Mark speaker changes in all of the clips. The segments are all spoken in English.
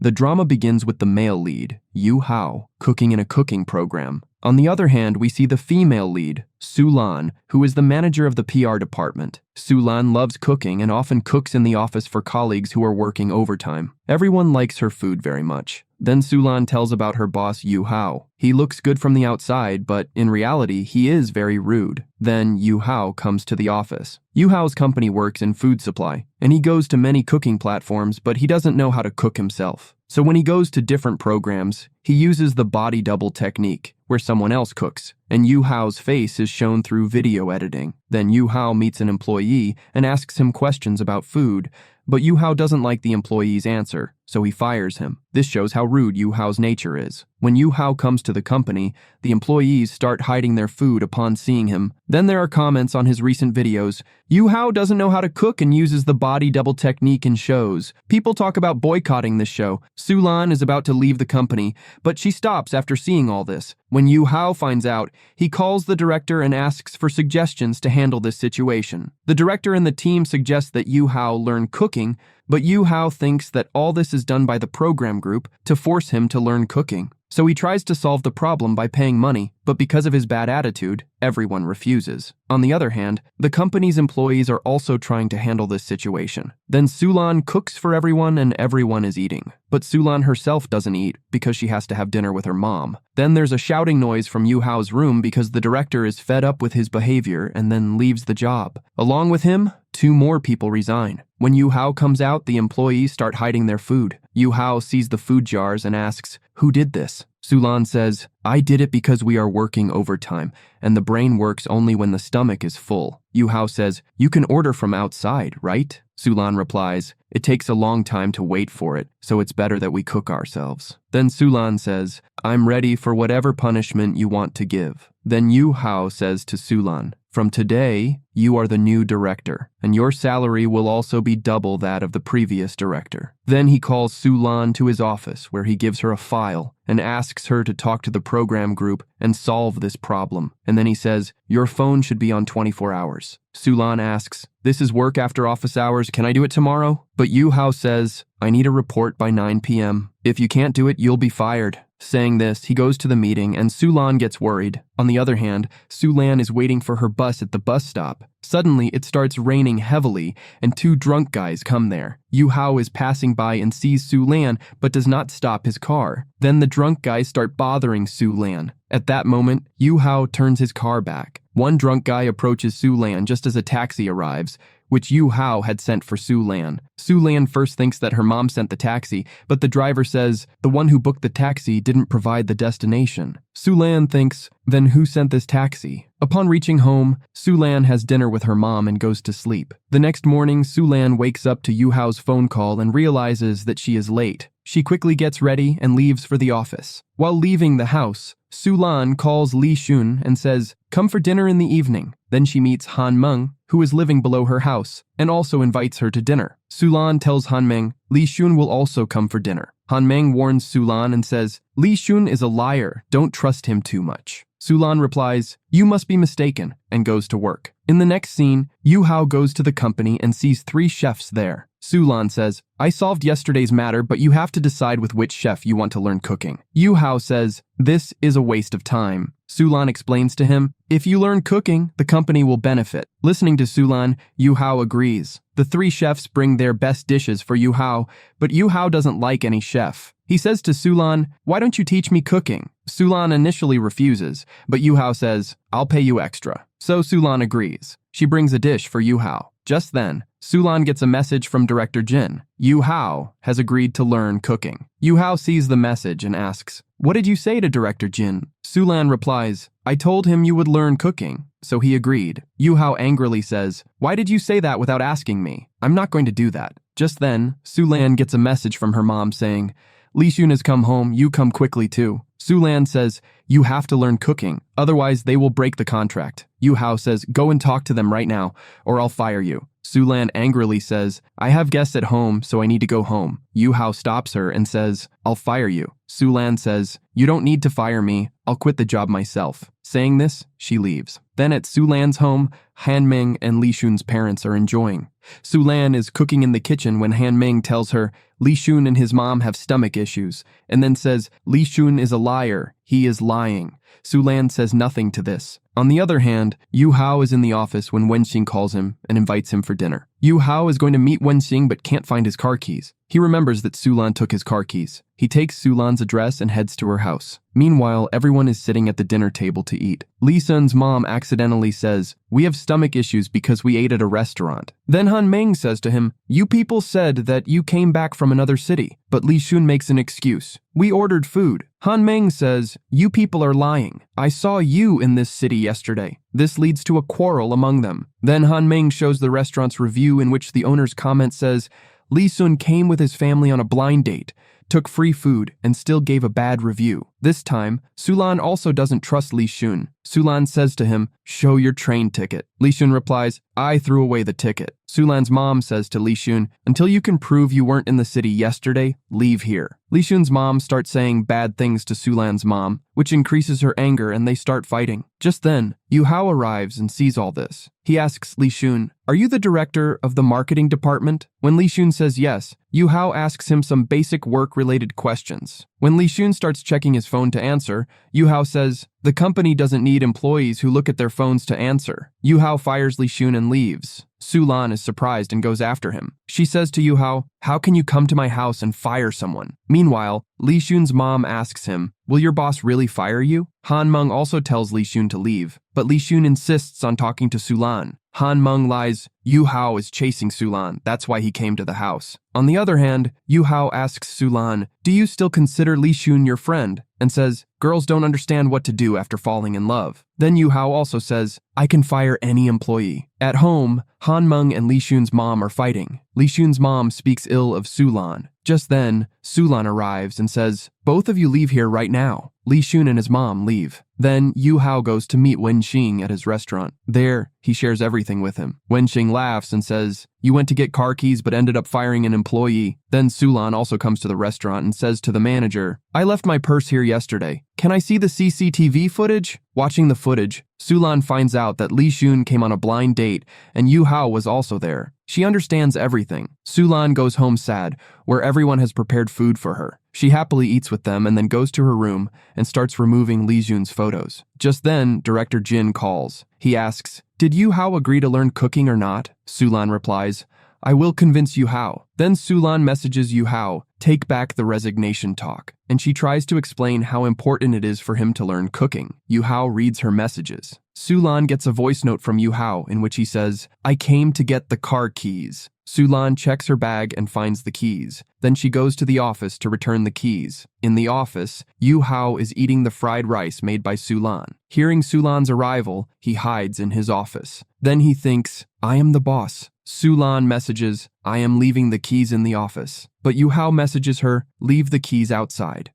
Speaker 1: The drama begins with the male lead, Yu Hao, cooking in a cooking program. On the other hand, we see the female lead, Su Lan, who is the manager of the PR department. Su Lan loves cooking and often cooks in the office for colleagues who are working overtime. Everyone likes her food very much. Then Su Lan tells about her boss, Yu Hao. He looks good from the outside, but in reality, he is very rude. Then Yu Hao comes to the office. Yu Hao's company works in food supply, and he goes to many cooking platforms, but he doesn't know how to cook himself. So when he goes to different programs, he uses the body double technique, where someone else cooks, and Yu Hao's face is shown through video editing. Then Yu Hao meets an employee and asks him questions about food, but Yu Hao doesn't like the employee's answer, so he fires him. This shows how rude Yu Hao's nature is. When Yu Hao comes to the company, the employees start hiding their food upon seeing him. Then there are comments on his recent videos. Yu Hao doesn't know how to cook and uses the body double technique in shows. People talk about boycotting this show. Su Lan is about to leave the company, but she stops after seeing all this. When Yu Hao finds out, he calls the director and asks for suggestions to handle this situation. The director and the team suggest that Yu Hao learn cooking, but Yu Hao thinks that all this is done by the program group to force him to learn cooking. So he tries to solve the problem by paying money, but because of his bad attitude, everyone refuses. On the other hand, the company's employees are also trying to handle this situation. Then Su Lan cooks for everyone and everyone is eating. But Su Lan herself doesn't eat because she has to have dinner with her mom. Then there's a shouting noise from Yu Hao's room because the director is fed up with his behavior and then leaves the job. Along with him, 2 more people resign. When Yu Hao comes out, the employees start hiding their food. Yu Hao sees the food jars and asks, "Who did this?" Su Lan says, "I did it because we are working overtime, and the brain works only when the stomach is full." Yu Hao says, "You can order from outside, right?" Su Lan replies, "It takes a long time to wait for it, so it's better that we cook ourselves." Then Su Lan says, "I'm ready for whatever punishment you want to give." Then Yu Hao says to Su Lan, "From today, you are the new director, and your salary will also be double that of the previous director." Then he calls Su Lan to his office, where he gives her a file and asks her to talk to the program group and solve this problem. And then he says, "Your phone should be on 24 hours. Su Lan asks, "This is work after office hours, can I do it tomorrow?" But Yu Hao says, "I need a report by 9 p.m. If you can't do it, you'll be fired." Saying this, he goes to the meeting and Su Lan gets worried. On the other hand, Su Lan is waiting for her bus at the bus stop. Suddenly, it starts raining heavily and 2 drunk guys come there. Yu Hao is passing by and sees Su Lan but does not stop his car. Then the drunk guys start bothering Su Lan. At that moment, Yu Hao turns his car back. One drunk guy approaches Su Lan just as a taxi arrives, which Yu Hao had sent for Su Lan. Su Lan first thinks that her mom sent the taxi, but the driver says the one who booked the taxi didn't provide the destination. Su Lan thinks, then who sent this taxi? Upon reaching home, Su Lan has dinner with her mom and goes to sleep. The next morning, Su Lan wakes up to Yu Hao's phone call and realizes that she is late. She quickly gets ready and leaves for the office. While leaving the house, Su Lan calls Li Xun and says, "Come for dinner in the evening." Then she meets Han Meng, who is living below her house, and also invites her to dinner. Su Lan tells Han Meng Li Xun will also come for dinner. Han Meng warns Su Lan and says, "Li Xun is a liar, don't trust him too much." Su Lan replies, "You must be mistaken," and goes to work. In the next scene, Yu Hao goes to the company and sees 3 chefs there. Su Lan says, "I solved yesterday's matter, but you have to decide with which chef you want to learn cooking." Yu Hao says, "This is a waste of time." Su Lan explains to him, "If you learn cooking, the company will benefit." Listening to Su Lan, Yu Hao agrees. The 3 chefs bring their best dishes for Yu Hao, but Yu Hao doesn't like any chef. He says to Su Lan, "Why don't you teach me cooking?" Su Lan initially refuses, but Yu Hao says, "I'll pay you extra." So Su Lan agrees. She brings a dish for Yu Hao. Just then, Su Lan gets a message from Director Jin. Yu Hao has agreed to learn cooking. Yu Hao sees the message and asks, "What did you say to Director Jin?" Su Lan replies, "I told him you would learn cooking." So he agreed. Yu Hao angrily says, "Why did you say that without asking me? I'm not going to do that." Just then, Su Lan gets a message from her mom saying, "Li Xun has come home, you come quickly too." Su Lan says, "You have to learn cooking, otherwise they will break the contract." Yu Hao says, "Go and talk to them right now, or I'll fire you." Su Lan angrily says, "I have guests at home, so I need to go home." Yu Hao stops her and says, "I'll fire you." Su Lan says, "You don't need to fire me, I'll quit the job myself." Saying this, she leaves. Then Then at Sulan's home, Han Ming and Li Shun's parents are enjoying. Sulan is cooking in the kitchen when Han Ming tells her Li Shun and his mom have stomach issues, and then says Li Shun is a liar, he is lying. Sulan says nothing to this. On the other hand, Yu Hao is in the office when Wenxing calls him and invites him for dinner. Yu Hao is going to meet Wenxing but can't find his car keys. He remembers that Sulan took his car keys. He takes Sulan's address and heads to her house. Meanwhile, everyone is sitting at the dinner table to eat. Li Sun's mom accidentally says, "We have stomach issues because we ate at a restaurant." Then Han Ming says to him, "You people said that you came back from another city." But Li Shun makes an excuse. "We ordered food." Han Ming says, "You people are lying. I saw you in this city yesterday." This leads to a quarrel among them. Then Han Ming shows the restaurant's review in which the owner's comment says, Li Sun came with his family on a blind date, took free food, and still gave a bad review. This time, Sulan also doesn't trust Li Shun. Sulan says to him, "Show your train ticket." Li Shun replies, "I threw away the ticket." Sulan's mom says to Li Shun, "Until you can prove you weren't in the city yesterday, leave here." Li Shun's mom starts saying bad things to Sulan's mom, which increases her anger and they start fighting. Just then, Yu Hao arrives and sees all this. He asks Li Shun, "Are you the director of the marketing department?" When Li Shun says yes, Yu Hao asks him some basic work-related questions. When Li Shun starts checking his phone to answer, Yu Hao says, "The company doesn't need employees who look at their phones to answer." Yu Hao fires Li Shun and leaves. Sulan is surprised and goes after him. She says to Yu Hao, "How can you come to my house and fire someone?" Meanwhile, Li Shun's mom asks him, "Will your boss really fire you?" Han Meng also tells Li Shun to leave, but Li Shun insists on talking to Sulan. Han Meng lies, "Yu Hao is chasing Sulan, that's why he came to the house." On the other hand, Yu Hao asks Sulan, "Do you still consider Li Shun your friend?" and says, "Girls don't understand what to do after falling in love." Then Yu Hao also says, "I can fire any employee." At home, Han Meng and Li Shun's mom are fighting. Li Shun's mom speaks ill of Sulan. Just then, Sulan arrives and says, "Both of you leave here right now." Li Shun and his mom leave. Then Yu Hao goes to meet Wenxing at his restaurant. There, he shares everything with him. Wenxing laughs and says, "You went to get car keys but ended up firing an employee." Then Sulan also comes to the restaurant and says to the manager, "I left my purse here yesterday. Can I see the CCTV footage?" Watching the footage, Sulan finds out that Li Shun came on a blind date and Yu Hao was also there. She understands everything. Sulan goes home sad, where everyone has prepared food for her. She happily eats with them and then goes to her room and starts removing Li Shun's photos. Just then, Director Jin calls. He asks, "Did Yu Hao agree to learn cooking or not?" Sulan replies, "I will convince Yu Hao." Then Sulan messages Yu Hao, "Take back the resignation talk," and she tries to explain how important it is for him to learn cooking. Yu Hao reads her messages. Sulan gets a voice note from Yu Hao in which he says, "I came to get the car keys." Sulan checks her bag and finds the keys. Then she goes to the office to return the keys. In the office, Yu Hao is eating the fried rice made by Sulan. Hearing Sulan's arrival, he hides in his office. Then he thinks, "I am the boss." Sulan messages, "I am leaving the keys in the office." But Yu Hao messages her, "Leave the keys outside."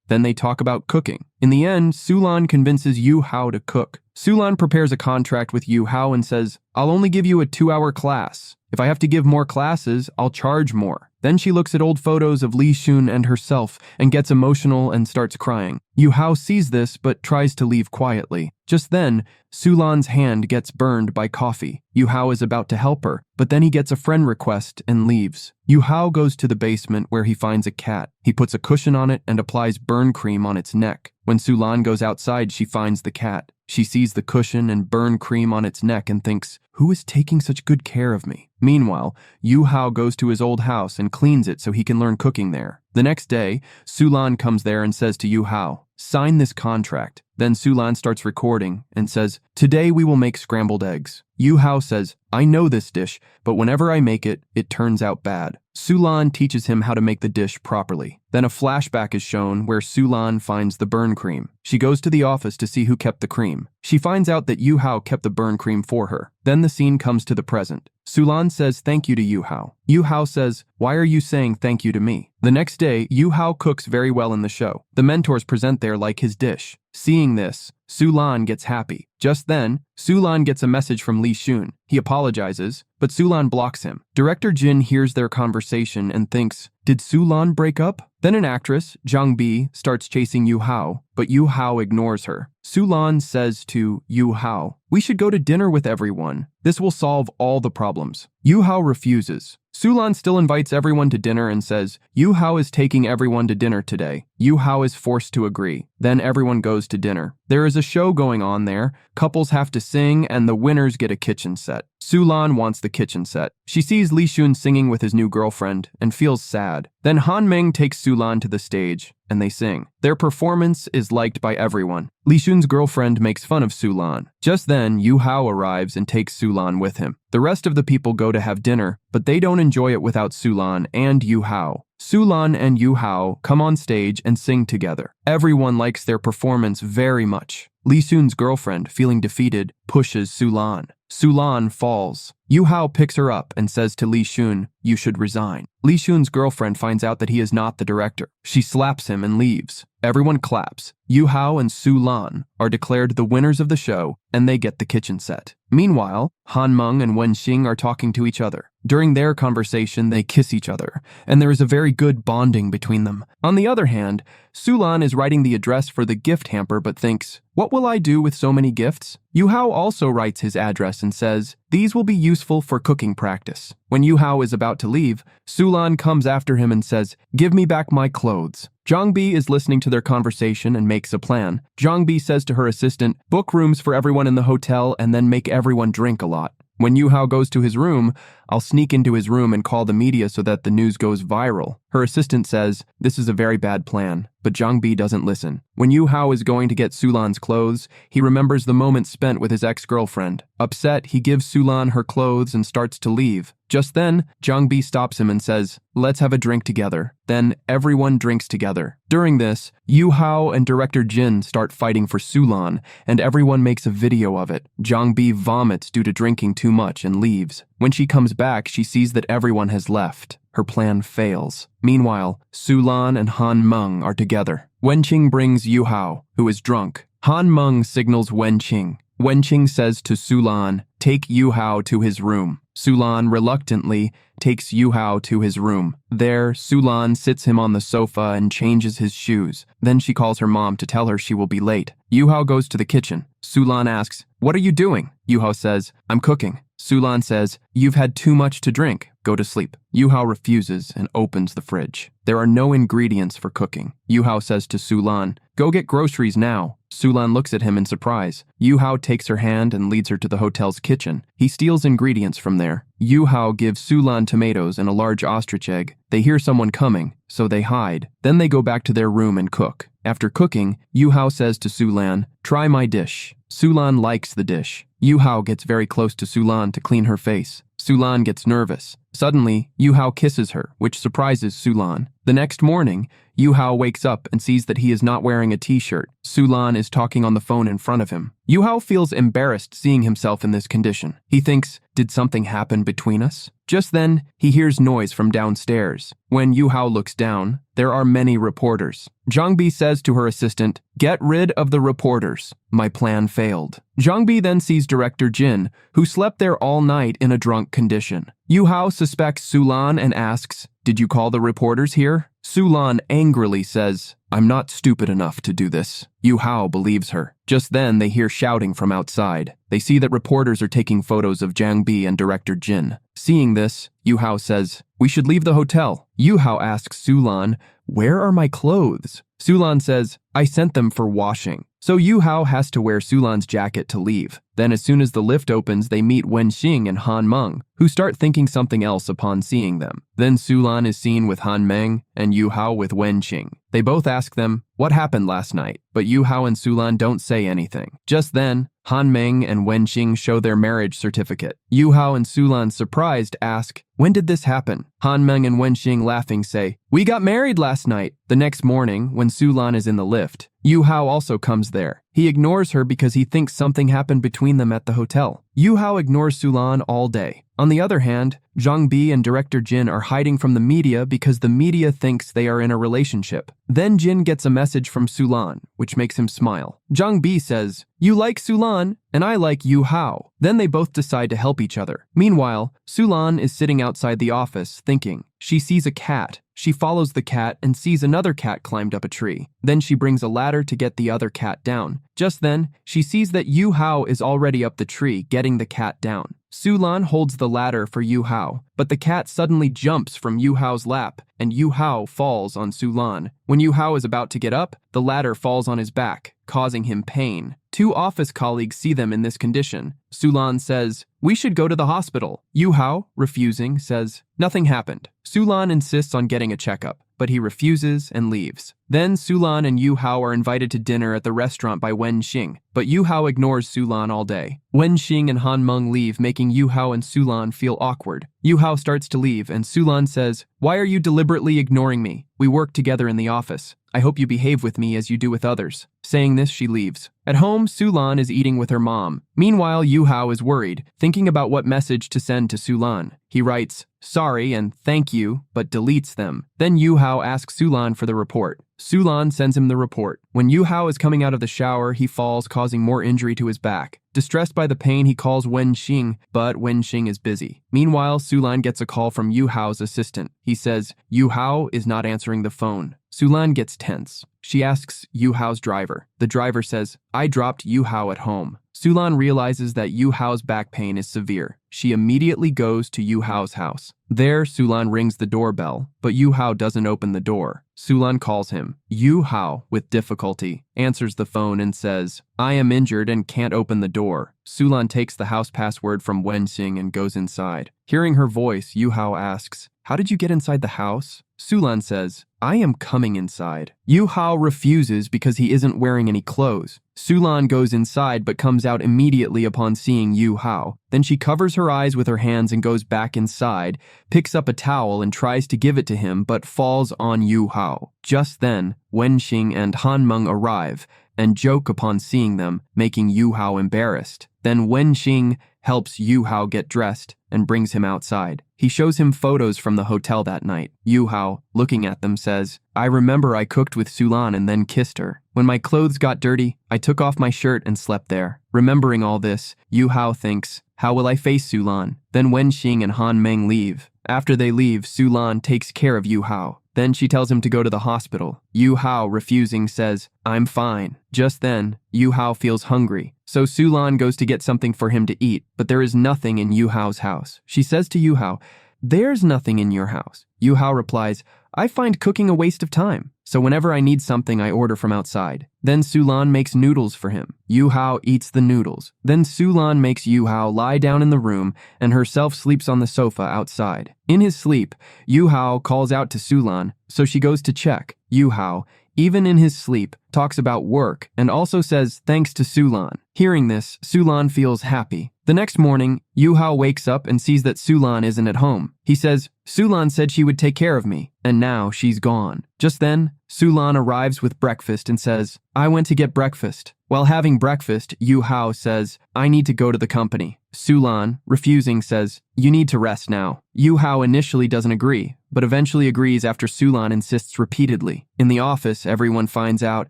Speaker 1: Then they talk about cooking. In the end, Sulan convinces Yu Hao to cook. Sulan prepares a contract with Yu Hao and says, "I'll only give you a 2-hour class. If I have to give more classes, I'll charge more." Then she looks at old photos of Li Shun and herself and gets emotional and starts crying. Yu Hao sees this but tries to leave quietly. Just then, Sulan's hand gets burned by coffee. Yu Hao is about to help her, but then he gets a friend request and leaves. Yu Hao goes to the basement where he finds a cat. He puts a cushion on it and applies burn cream on its neck. When Sulan goes outside, she finds the cat. She sees the cushion and burn cream on its neck and thinks, "Who is taking such good care of me?" Meanwhile, Yu Hao goes to his old house and cleans it so he can learn cooking there. The next day, Sulan comes there and says to Yu Hao, "Sign this contract." Then Sulan starts recording and says, "Today we will make scrambled eggs." Yu Hao says, "I know this dish, but whenever I make it, it turns out bad." Sulan teaches him how to make the dish properly. Then a flashback is shown where Sulan finds the burn cream. She goes to the office to see who kept the cream. She finds out that Yu Hao kept the burn cream for her. Then the scene comes to the present. Sulan says thank you to Yu Hao. Yu Hao says, "Why are you saying thank you to me?" The next day, Yu Hao cooks very well in the show. The mentors present there like his dish. Seeing this, Sulan gets happy. Just then, Sulan gets a message from Li Xun. He apologizes, but Sulan blocks him. Director Jin hears their conversation and thinks, did Sulan break up? Then an actress, Zhang Bi, starts chasing Yu Hao, but Yu Hao ignores her. Sulan says to Yu Hao, we should go to dinner with everyone. This will solve all the problems. Yu Hao refuses. Sulan still invites everyone to dinner and says, Yu Hao is taking everyone to dinner today. Yu Hao is forced to agree. Then everyone goes to dinner. There is a show going on there. Couples have to sing and the winners get a kitchen set. Sulan wants the kitchen set. She sees Li Xun singing with his new girlfriend and feels sad. Then Han Meng takes Sulan to the stage and they sing. Their performance is liked by everyone. Li Xun's girlfriend makes fun of Sulan. Just then, Yu Hao arrives and takes Sulan with him. The rest of the people go to have dinner, but they don't enjoy it without Sulan and Yu Hao. Sulan and Yu Hao come on stage and sing together. Everyone likes their performance very much. Li Xun's girlfriend, feeling defeated, pushes Sulan. Sulan falls. Yu Hao picks her up and says to Li Xun, you should resign. Li Xun's girlfriend finds out that he is not the director. She slaps him and leaves. Everyone claps. Yu Hao and Sulan are declared the winners of the show, and they get the kitchen set. Meanwhile, Han Meng and Wen Xing are talking to each other. During their conversation, they kiss each other, and there is a very good bonding between them. On the other hand, Sulan is writing the address for the gift hamper but thinks, what will I do with so many gifts? Yu Hao also writes his address and says, these will be useful for cooking practice. When Yu Hao is about to leave, Sulan comes after him and says, give me back my clothes. Zhang Bi is listening to their conversation and makes a plan. Zhang Bi says to her assistant, book rooms for everyone in the hotel and then make everyone drink a lot. When Yu Hao goes to his room, I'll sneak into his room and call the media so that the news goes viral. Her assistant says, this is a very bad plan, but Zhang Bi doesn't listen. When Yu Hao is going to get Sulan's clothes, he remembers the moment spent with his ex-girlfriend. Upset, he gives Sulan her clothes and starts to leave. Just then, Zhang Bi stops him and says, let's have a drink together. Then everyone drinks together. During this, Yu Hao and director Jin start fighting for Sulan, and everyone makes a video of it. Zhang Bi vomits due to drinking too much and leaves. When she comes back, she sees that everyone has left. Her plan fails. Meanwhile, Sulan and Han Meng are together. Wen Qing brings Yu Hao, who is drunk. Han Meng signals Wen Qing. Wen Qing says to Sulan, take Yu Hao to his room. Sulan reluctantly takes Yu Hao to his room. There, Sulan sits him on the sofa and changes his shoes. Then she calls her mom to tell her she will be late. Yu Hao goes to the kitchen. Sulan asks, what are you doing? Yu Hao says, I'm cooking. Sulan says, you've had too much to drink. Go to sleep. Yu Hao refuses and opens the fridge. There are no ingredients for cooking. Yu Hao says to Sulan, go get groceries now. Sulan looks at him in surprise. Yu Hao takes her hand and leads her to the hotel's kitchen. He steals ingredients from there. Yu Hao gives Sulan tomatoes and a large ostrich egg. They hear someone coming, so they hide. Then they go back to their room and cook. After cooking, Yu Hao says to Sulan, try my dish. Sulan likes the dish. Yu Hao gets very close to Sulan to clean her face. Sulan gets nervous. Suddenly, Yu Hao kisses her, which surprises Sulan. The next morning, Yu Hao wakes up and sees that he is not wearing a t-shirt. Sulan is talking on the phone in front of him. Yu Hao feels embarrassed seeing himself in this condition. He thinks, did something happen between us? Just then, he hears noise from downstairs. When Yu Hao looks down, there are many reporters. Zhang Bi says to her assistant, get rid of the reporters. My plan failed. Zhang Bi then sees director Jin, who slept there all night in a drunk condition. Yu Hao suspects Sulan and asks, did you call the reporters here? Sulan angrily says, I'm not stupid enough to do this. Yu Hao believes her. Just then, they hear shouting from outside. They see that reporters are taking photos of Zhang Bi and director Jin. Seeing this, Yu Hao says, we should leave the hotel. Yu Hao asks Sulan, where are my clothes? Sulan says, I sent them for washing. So Yu Hao has to wear Sulan's jacket to leave. Then as soon as the lift opens, they meet Wen Xing and Han Meng, who start thinking something else upon seeing them. Then Sulan is seen with Han Meng and Yu Hao with Wen Xing. They both ask them, what happened last night? But Yu Hao and Sulan don't say anything. Just then, Han Meng and Wen Xing show their marriage certificate. Yu Hao and Sulan, surprised, ask, when did this happen? Han Meng and Wen Xing, laughing, say, we got married last night. The next morning, when When Sulan is in the lift, Yu Hao also comes there. He ignores her because he thinks something happened between them at the hotel. Yu Hao ignores Sulan all day. On the other hand, Zhang Bi and director Jin are hiding from the media because the media thinks they are in a relationship. Then Jin gets a message from Sulan, which makes him smile. Zhang Bi says, "You like Sulan, and I like Yu Hao." Then they both decide to help each other. Meanwhile, Sulan is sitting outside the office, thinking. She sees a cat. She follows the cat and sees another cat climbed up a tree. Then she brings a ladder to get the other cat down. Just then, she sees that Yu Hao is already up the tree, getting the cat down. Sulan holds the ladder for Yu Hao, but the cat suddenly jumps from Yu Hao's lap, and Yu Hao falls on Sulan. When Yu Hao is about to get up, the ladder falls on his back, causing him pain. Two office colleagues see them in this condition. Sulan says, "We should go to the hospital." Yu Hao, refusing, says, "Nothing happened." Sulan insists on getting a checkup, but he refuses and leaves. Then Sulan and Yu Hao are invited to dinner at the restaurant by Wen Xing, but Yu Hao ignores Sulan all day. Wen Xing and Han Meng leave, making Yu Hao and Sulan feel awkward. Yu Hao starts to leave, and Sulan says, "Why are you deliberately ignoring me? We work together in the office. I hope you behave with me as you do with others." Saying this, she leaves. At home, Sulan is eating with her mom. Meanwhile, Yu Hao is worried, thinking about what message to send to Sulan. He writes, "Sorry" and "Thank you," but deletes them. Then Yu Hao asks Sulan for the report. Sulan sends him the report. When Yu Hao is coming out of the shower, he falls, causing more injury to his back. Distressed by the pain, he calls Wen Xing, but Wen Xing is busy. Meanwhile, Sulan gets a call from Yu Hao's assistant. He says, "Yu Hao is not answering the phone." Sulan gets tense. She asks Yu Hao's driver. The driver says, "I dropped Yu Hao at home." Sulan realizes that Yu Hao's back pain is severe. She immediately goes to Yu Hao's house. There, Sulan rings the doorbell, but Yu Hao doesn't open the door. Sulan calls him. Yu Hao, with difficulty, answers the phone and says, "I am injured and can't open the door." Sulan takes the house password from Wen Xing and goes inside. Hearing her voice, Yu Hao asks, "How did you get inside the house?" Sulan says, "I am coming inside." Yu Hao refuses because he isn't wearing any clothes. Sulan goes inside but comes out immediately upon seeing Yu Hao. Then she covers her eyes with her hands and goes back inside, picks up a towel and tries to give it to him but falls on Yu Hao. Just then, Wen Xing and Han Meng arrive and joke upon seeing them, making Yu Hao embarrassed. Then Wen Xing helps Yu Hao get dressed and brings him outside. He shows him photos from the hotel that night. Yu Hao, looking at them, says, "I remember I cooked with Sulan and then kissed her. When my clothes got dirty, I took off my shirt and slept there." Remembering all this, Yu Hao thinks, "How will I face Sulan?" Then Wen Xing and Han Meng leave. After they leave, Sulan takes care of Yu Hao. Then she tells him to go to the hospital. Yu Hao, refusing, says, "I'm fine." Just then, Yu Hao feels hungry. So Sulan goes to get something for him to eat, but there is nothing in Yu Hao's house. She says to Yu Hao, "There's nothing in your house." Yu Hao replies, "I find cooking a waste of time. So whenever I need something, I order from outside." Then Sulan makes noodles for him. Yu Hao eats the noodles. Then Sulan makes Yu Hao lie down in the room and herself sleeps on the sofa outside. In his sleep, Yu Hao calls out to Sulan, so she goes to check. Yu Hao, even in his sleep, talks about work and also says thanks to Sulan. Hearing this, Sulan feels happy. The next morning, Yu Hao wakes up and sees that Sulan isn't at home. He says, "Sulan said she would take care of me, and now she's gone." Just then, Sulan arrives with breakfast and says, "I went to get breakfast." While having breakfast, Yu Hao says, "I need to go to the company." Sulan, refusing, says, "You need to rest now." Yu Hao initially doesn't agree, but eventually agrees after Sulan insists repeatedly. In the office, everyone finds out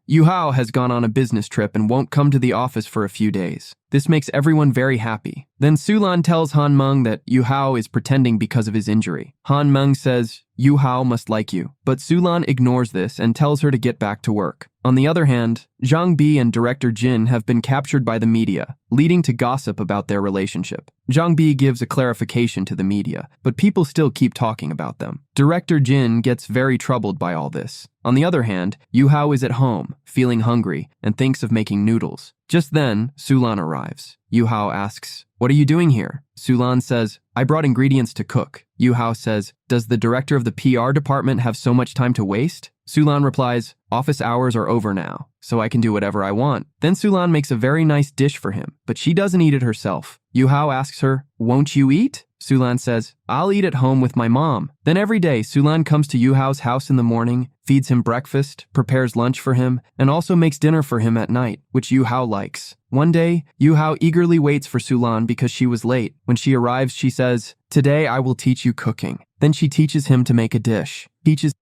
Speaker 1: Yu Hao has gone on a business trip and won't come to the office for a few days. This makes everyone very happy. Then Sulan tells Han Meng that Yu Hao is pretending because of his injury. Han Meng says, "Yu Hao must like you." But Sulan ignores this and tells her to get back to work. On the other hand, Zhang Bi and director Jin have been captured by the media, leading to gossip about their relationship. Zhang Bi gives a clarification to the media, but people still keep talking about them. Director Jin gets very troubled by all this. On the other hand, Yu Hao is at home, feeling hungry, and thinks of making noodles. Just then, Sulan arrives. Yu Hao asks, "What are you doing here?" Sulan says, "I brought ingredients to cook." Yu Hao says, "Does the director of the PR department have so much time to waste?" Sulan replies, "Office hours are over now, so I can do whatever I want." Then Sulan makes a very nice dish for him, but she doesn't eat it herself. Yu Hao asks her, "Won't you eat?" Sulan says, I'll eat at home with my mom. Then every day, Sulan comes to Yu Hao's house in the morning, feeds him breakfast, prepares lunch for him, and also makes dinner for him at night, which Yu Hao likes. One day, Yu Hao eagerly waits for Sulan because she was late. When she arrives, she says, "Today I will teach you cooking." Then she teaches him to make a dish.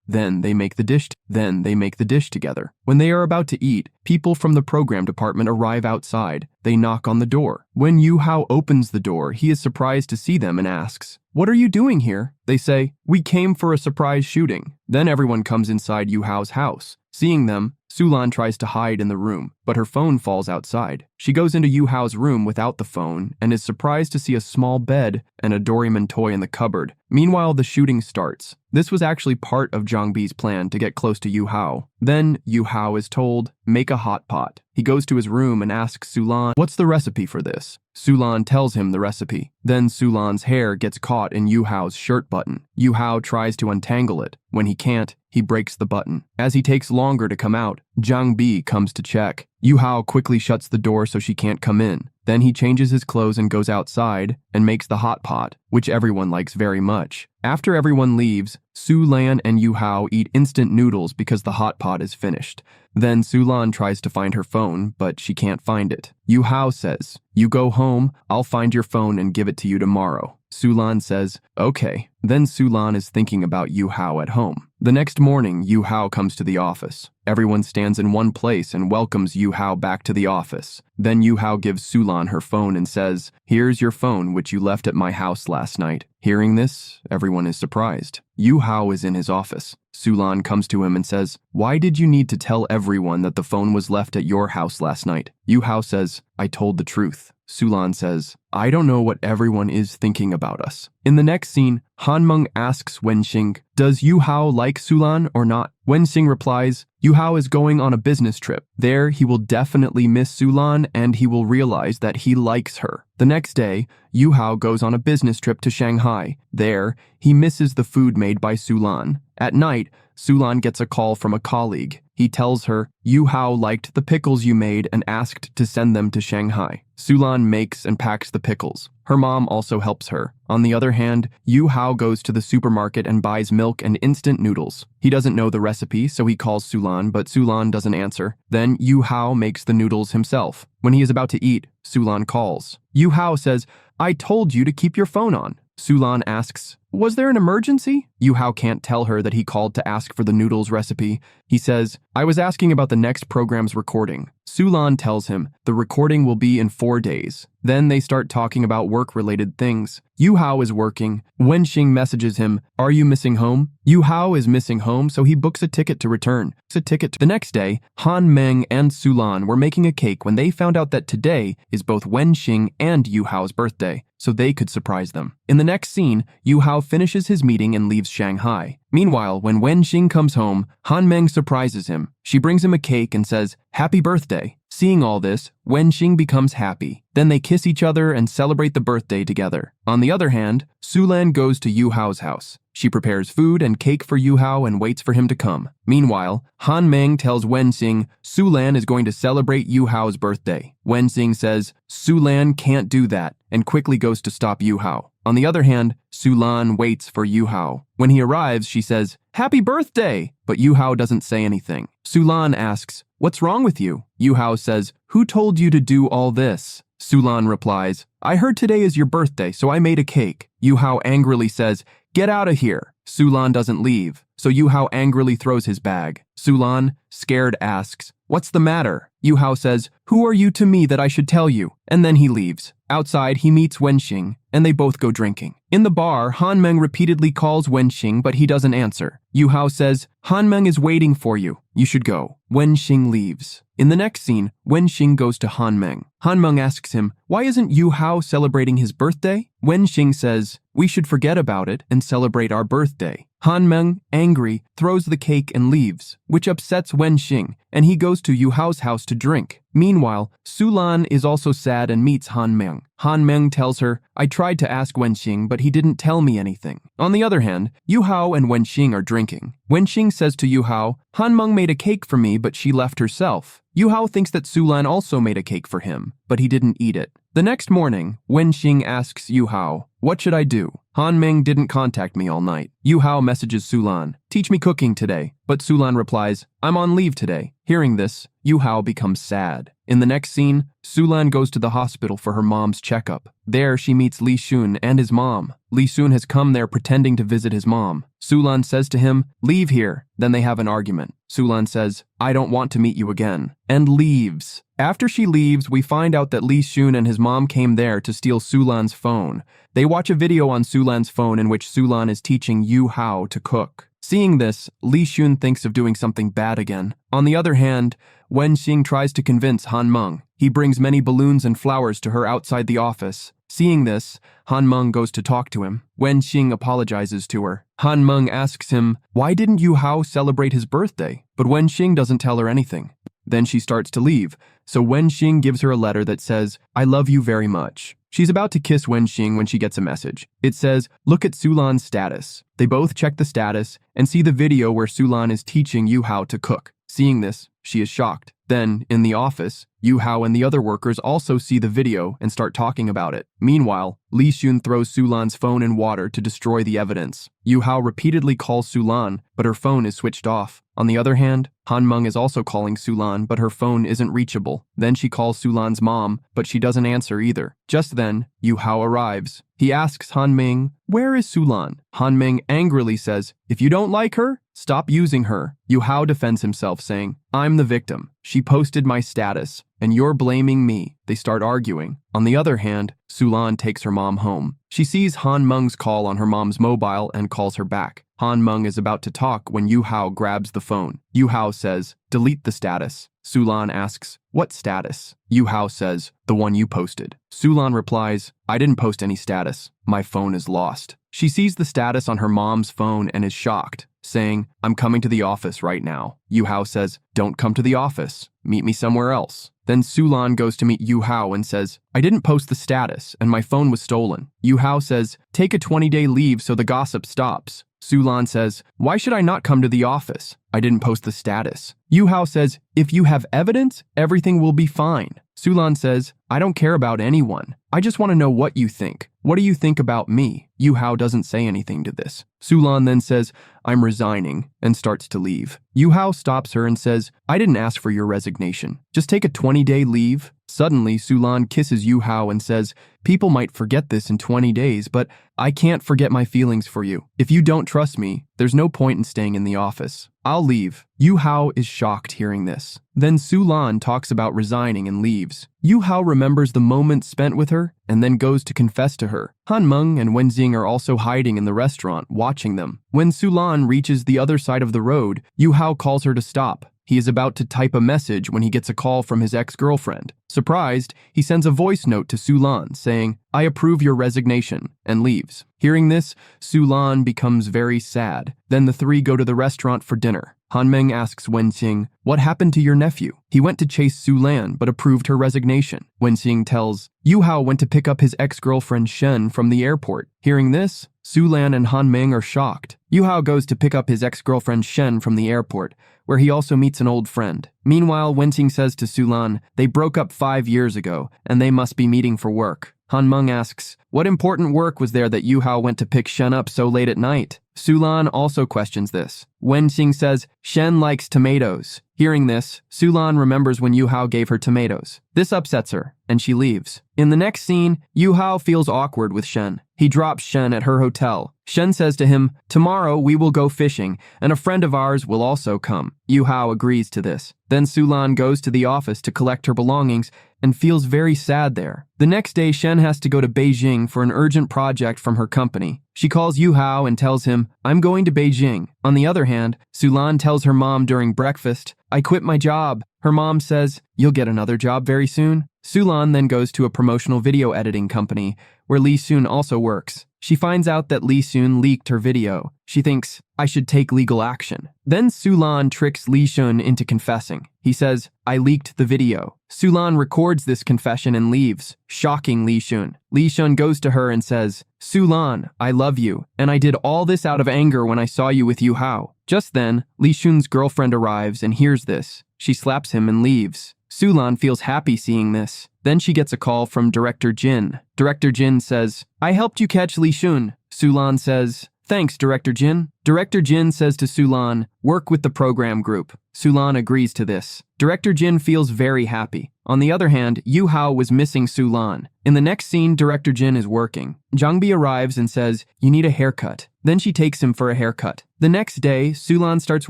Speaker 1: Then they make the dish together. When they are about to eat, people from the program department arrive outside. They knock on the door. When Yu Hao opens the door, he is surprised to see them and asks, "What are you doing here?" They say, "We came for a surprise shooting." Then everyone comes inside Yu Hao's house. Seeing them, Sulan tries to hide in the room, but her phone falls outside. She goes into Yu Hao's room without the phone and is surprised to see a small bed and a Doraemon toy in the cupboard. Meanwhile, the shooting starts. This was actually part of Zhang Bi's plan to get close to Yu Hao. Then Yu Hao is told, "Make a hot pot." He goes to his room and asks Sulan, "What's the recipe for this?" Sulan tells him the recipe. Then Sulan's hair gets caught in Yu Hao's shirt button. Yu Hao tries to untangle it. When he can't, he breaks the button. As he takes longer to come out, Zhang Bi comes to check. Yu Hao quickly shuts the door so she can't come in. Then he changes his clothes and goes outside and makes the hot pot, which everyone likes very much. After everyone leaves, Sulan and Yu Hao eat instant noodles because the hot pot is finished. Then Sulan tries to find her phone, but she can't find it. Yu Hao says, "You go home, I'll find your phone and give it to you tomorrow." Sulan says, "Okay." Then Sulan is thinking about Yu Hao at home. The next morning, Yu Hao comes to the office. Everyone stands in one place and welcomes Yu Hao back to the office. Then Yu Hao gives Sulan her phone and says, "Here's your phone which you left at my house last night." Hearing this, everyone is surprised. Yu Hao is in his office. Sulan comes to him and says, "Why did you need to tell everyone that the phone was left at your house last night?" Yu Hao says, "I told the truth." Sulan says, "I don't know what everyone is thinking about us." In the next scene, Hanmeng asks Wenxing, "Does Yu Hao like Sulan or not?" Wenxing replies, "Yu Hao is going on a business trip. There, he will definitely miss Sulan and he will realize that he likes her." The next day, Yu Hao goes on a business trip to Shanghai. There, he misses the food made by Sulan. At night, Sulan gets a call from a colleague. He tells her, "Yu Hao liked the pickles you made and asked to send them to Shanghai." Sulan makes and packs the pickles. Her mom also helps her. On the other hand, Yu Hao goes to the supermarket and buys milk and instant noodles. He doesn't know the recipe, so he calls Sulan, but Sulan doesn't answer. Then Yu Hao makes the noodles himself. When he is about to eat, Sulan calls. Yu Hao says, "I told you to keep your phone on." Sulan asks, "Was there an emergency?" Yu Hao can't tell her that he called to ask for the noodles recipe. He says, "I was asking about the next program's recording." Sulan tells him the recording will be in 4 days. Then they start talking about work-related things. Yu Hao is working. Wenxing messages him, "Are you missing home?" Yu Hao is missing home, so he books a ticket to return. The next day, Han Meng and Sulan were making a cake when they found out that today is both Wenxing and Yu Hao's birthday, so they could surprise them. In the next scene, Yu Hao finishes his meeting and leaves Shanghai. Meanwhile, when Wenxing comes home, Han Meng surprises him. She brings him a cake and says, "Happy birthday." Seeing all this, Wenxing becomes happy. Then they kiss each other and celebrate the birthday together. On the other hand, Sulan goes to Yu Hao's house. She prepares food and cake for Yu Hao and waits for him to come. Meanwhile, Han Meng tells Wenxing Sulan is going to celebrate Yu Hao's birthday. Wenxing says Sulan can't do that and quickly goes to stop Yu Hao. On the other hand, Sulan waits for Yu Hao. When he arrives, she says, "Happy birthday!" But Yu Hao doesn't say anything. Sulan asks, "What's wrong with you?" Yu Hao says, "Who told you to do all this?" Sulan replies, "I heard today is your birthday, so I made a cake." Yu Hao angrily says, "Get out of here." Sulan doesn't leave, so Yu Hao angrily throws his bag. Sulan, scared, asks, "What's the matter?" Yu Hao says, "Who are you to me that I should tell you?" And then he leaves. Outside, he meets Wenxing, and they both go drinking. In the bar, Han Meng repeatedly calls Wenxing, but he doesn't answer. Yu Hao says, "Han Meng is waiting for you. You should go." Wenxing leaves. In the next scene, Wenxing goes to Han Meng. Han Meng asks him, "Why isn't Yu Hao celebrating his birthday?" Wenxing says, "We should forget about it and celebrate our birthday." Han Meng, angry, throws the cake and leaves, which upsets Wenxing, and he goes to Yu Hao's house to drink. Meanwhile, Sulan is also sad and meets Han Meng. Han Meng tells her, "I tried to ask Wenxing, but he didn't tell me anything." On the other hand, Yu Hao and Wenxing are drinking. Wenxing says to Yu Hao, "Han Meng made a cake for me, but she left herself." Yu Hao thinks that Sulan also made a cake for him, but he didn't eat it. The next morning, Wenxing asks Yu Hao, "What should I do?" Han Ming didn't contact me all night. Yu Hao messages Sulan, teach me cooking today. But Sulan replies, I'm on leave today. Hearing this, Yu Hao becomes sad. In the next scene, Sulan goes to the hospital for her mom's checkup. There, she meets Li Xun and his mom. Li Xun has come there pretending to visit his mom. Sulan says to him, leave here. Then they have an argument. Sulan says, I don't want to meet you again, and leaves. After she leaves, we find out that Li Xun and his mom came there to steal Sulan's phone. They watch a video on Sulan's phone in which Sulan is teaching Yu Hao to cook. Seeing this, Li Xun thinks of doing something bad again. On the other hand, Wenxing tries to convince Han Meng. He brings many balloons and flowers to her outside the office. Seeing this, Han Meng goes to talk to him. Wenxing apologizes to her. Han Meng asks him, why didn't Yu Hao celebrate his birthday? But Wenxing doesn't tell her anything. Then she starts to leave, so Wenxing gives her a letter that says, I love you very much. She's about to kiss Wenxing when she gets a message. It says, look at Sulan's status. They both check the status and see the video where Sulan is teaching Yu Hao to cook. Seeing this, she is shocked. Then, in the office, Yu Hao and the other workers also see the video and start talking about it. Meanwhile, Li Xun throws Sulan's phone in water to destroy the evidence. Yu Hao repeatedly calls Sulan, but her phone is switched off. On the other hand, Han Meng is also calling Sulan, but her phone isn't reachable. Then she calls Sulan's mom, but she doesn't answer either. Just then, Yu Hao arrives. He asks Han Ming, where is Sulan? Han Ming angrily says, if you don't like her, stop using her. Yu Hao defends himself, saying, I'm the victim. She posted my status, and you're blaming me. They start arguing. On the other hand, Sulan takes her mom home. She sees Han Meng's call on her mom's mobile and calls her back. Han Meng is about to talk when Yu Hao grabs the phone. Yu Hao says, delete the status. Sulan asks, what status? Yu Hao says, the one you posted. Sulan replies, I didn't post any status. My phone is lost. She sees the status on her mom's phone and is shocked, saying, I'm coming to the office right now. Yu Hao says, don't come to the office. Meet me somewhere else. Then Sulan goes to meet Yu Hao and says, I didn't post the status and my phone was stolen. Yu Hao says, take a 20-day leave so the gossip stops. Sulan says, why should I not come to the office? I didn't post the status. Yu Hao says, if you have evidence, everything will be fine. Sulan says, I don't care about anyone. I just want to know what you think. What do you think about me? Yu Hao doesn't say anything to this. Sulan then says, I'm resigning, and starts to leave. Yu Hao stops her and says, I didn't ask for your resignation. Just take a 20-day leave. Suddenly, Sulan kisses Yu Hao and says, people might forget this in 20 days, but I can't forget my feelings for you. If you don't trust me, there's no point in staying in the office. I'll leave. Yu Hao is shocked hearing this. Then Sulan talks about resigning and leaves. Yu Hao remembers the moments spent with her and then goes to confess to her. Han Meng and Wenxing are also hiding in the restaurant, watching them. When Sulan reaches the other side of the road, Yu Hao calls her to stop. He is about to type a message when he gets a call from his ex-girlfriend. Surprised, he sends a voice note to Sulan saying, I approve your resignation, and leaves. Hearing this, Sulan becomes very sad. Then the three go to the restaurant for dinner. Han Meng asks Wenxing, what happened to your nephew? He went to chase Sulan but approved her resignation. Wenxing tells, Yu Hao went to pick up his ex-girlfriend Shen from the airport. Hearing this, Sulan and Han Meng are shocked. Yu Hao goes to pick up his ex-girlfriend Shen from the airport, where he also meets an old friend. Meanwhile, Wenxing says to Sulan, they broke up 5 years ago, and they must be meeting for work. Han Meng asks, what important work was there that Yu Hao went to pick Shen up so late at night? Sulan also questions this. Wenxing says, Shen likes tomatoes. Hearing this, Sulan remembers when Yu Hao gave her tomatoes. This upsets her, and she leaves. In the next scene, Yu Hao feels awkward with Shen. He drops Shen at her hotel. Shen says to him, tomorrow we will go fishing, and a friend of ours will also come. Yu Hao agrees to this. Then Sulan goes to the office to collect her belongings and feels very sad there. The next day, Shen has to go to Beijing for an urgent project from her company. She calls Yu Hao and tells him, I'm going to Beijing. On the other hand, Sulan tells her mom during breakfast, I quit my job. Her mom says, you'll get another job very soon. Sulan then goes to a promotional video editing company where Li Xun also works. She finds out that Li Xun leaked her video. She thinks, I should take legal action. Then Sulan tricks Li Xun into confessing. He says, I leaked the video. Sulan records this confession and leaves, shocking Li Xun. Li Xun goes to her and says, Sulan, I love you, and I did all this out of anger when I saw you with Yu Hao. Just then, Li Xun's girlfriend arrives and hears this. She slaps him and leaves. Sulan feels happy seeing this. Then she gets a call from Director Jin. Director Jin says, "I helped you catch Li Shun." Sulan says, "Thanks, Director Jin." Director Jin says to Sulan, "Work with the program group." Sulan agrees to this. Director Jin feels very happy. On the other hand, Yu Hao was missing Sulan. In the next scene, Director Jin is working. Jangbi arrives and says, "You need a haircut." Then she takes him for a haircut. The next day, Sulan starts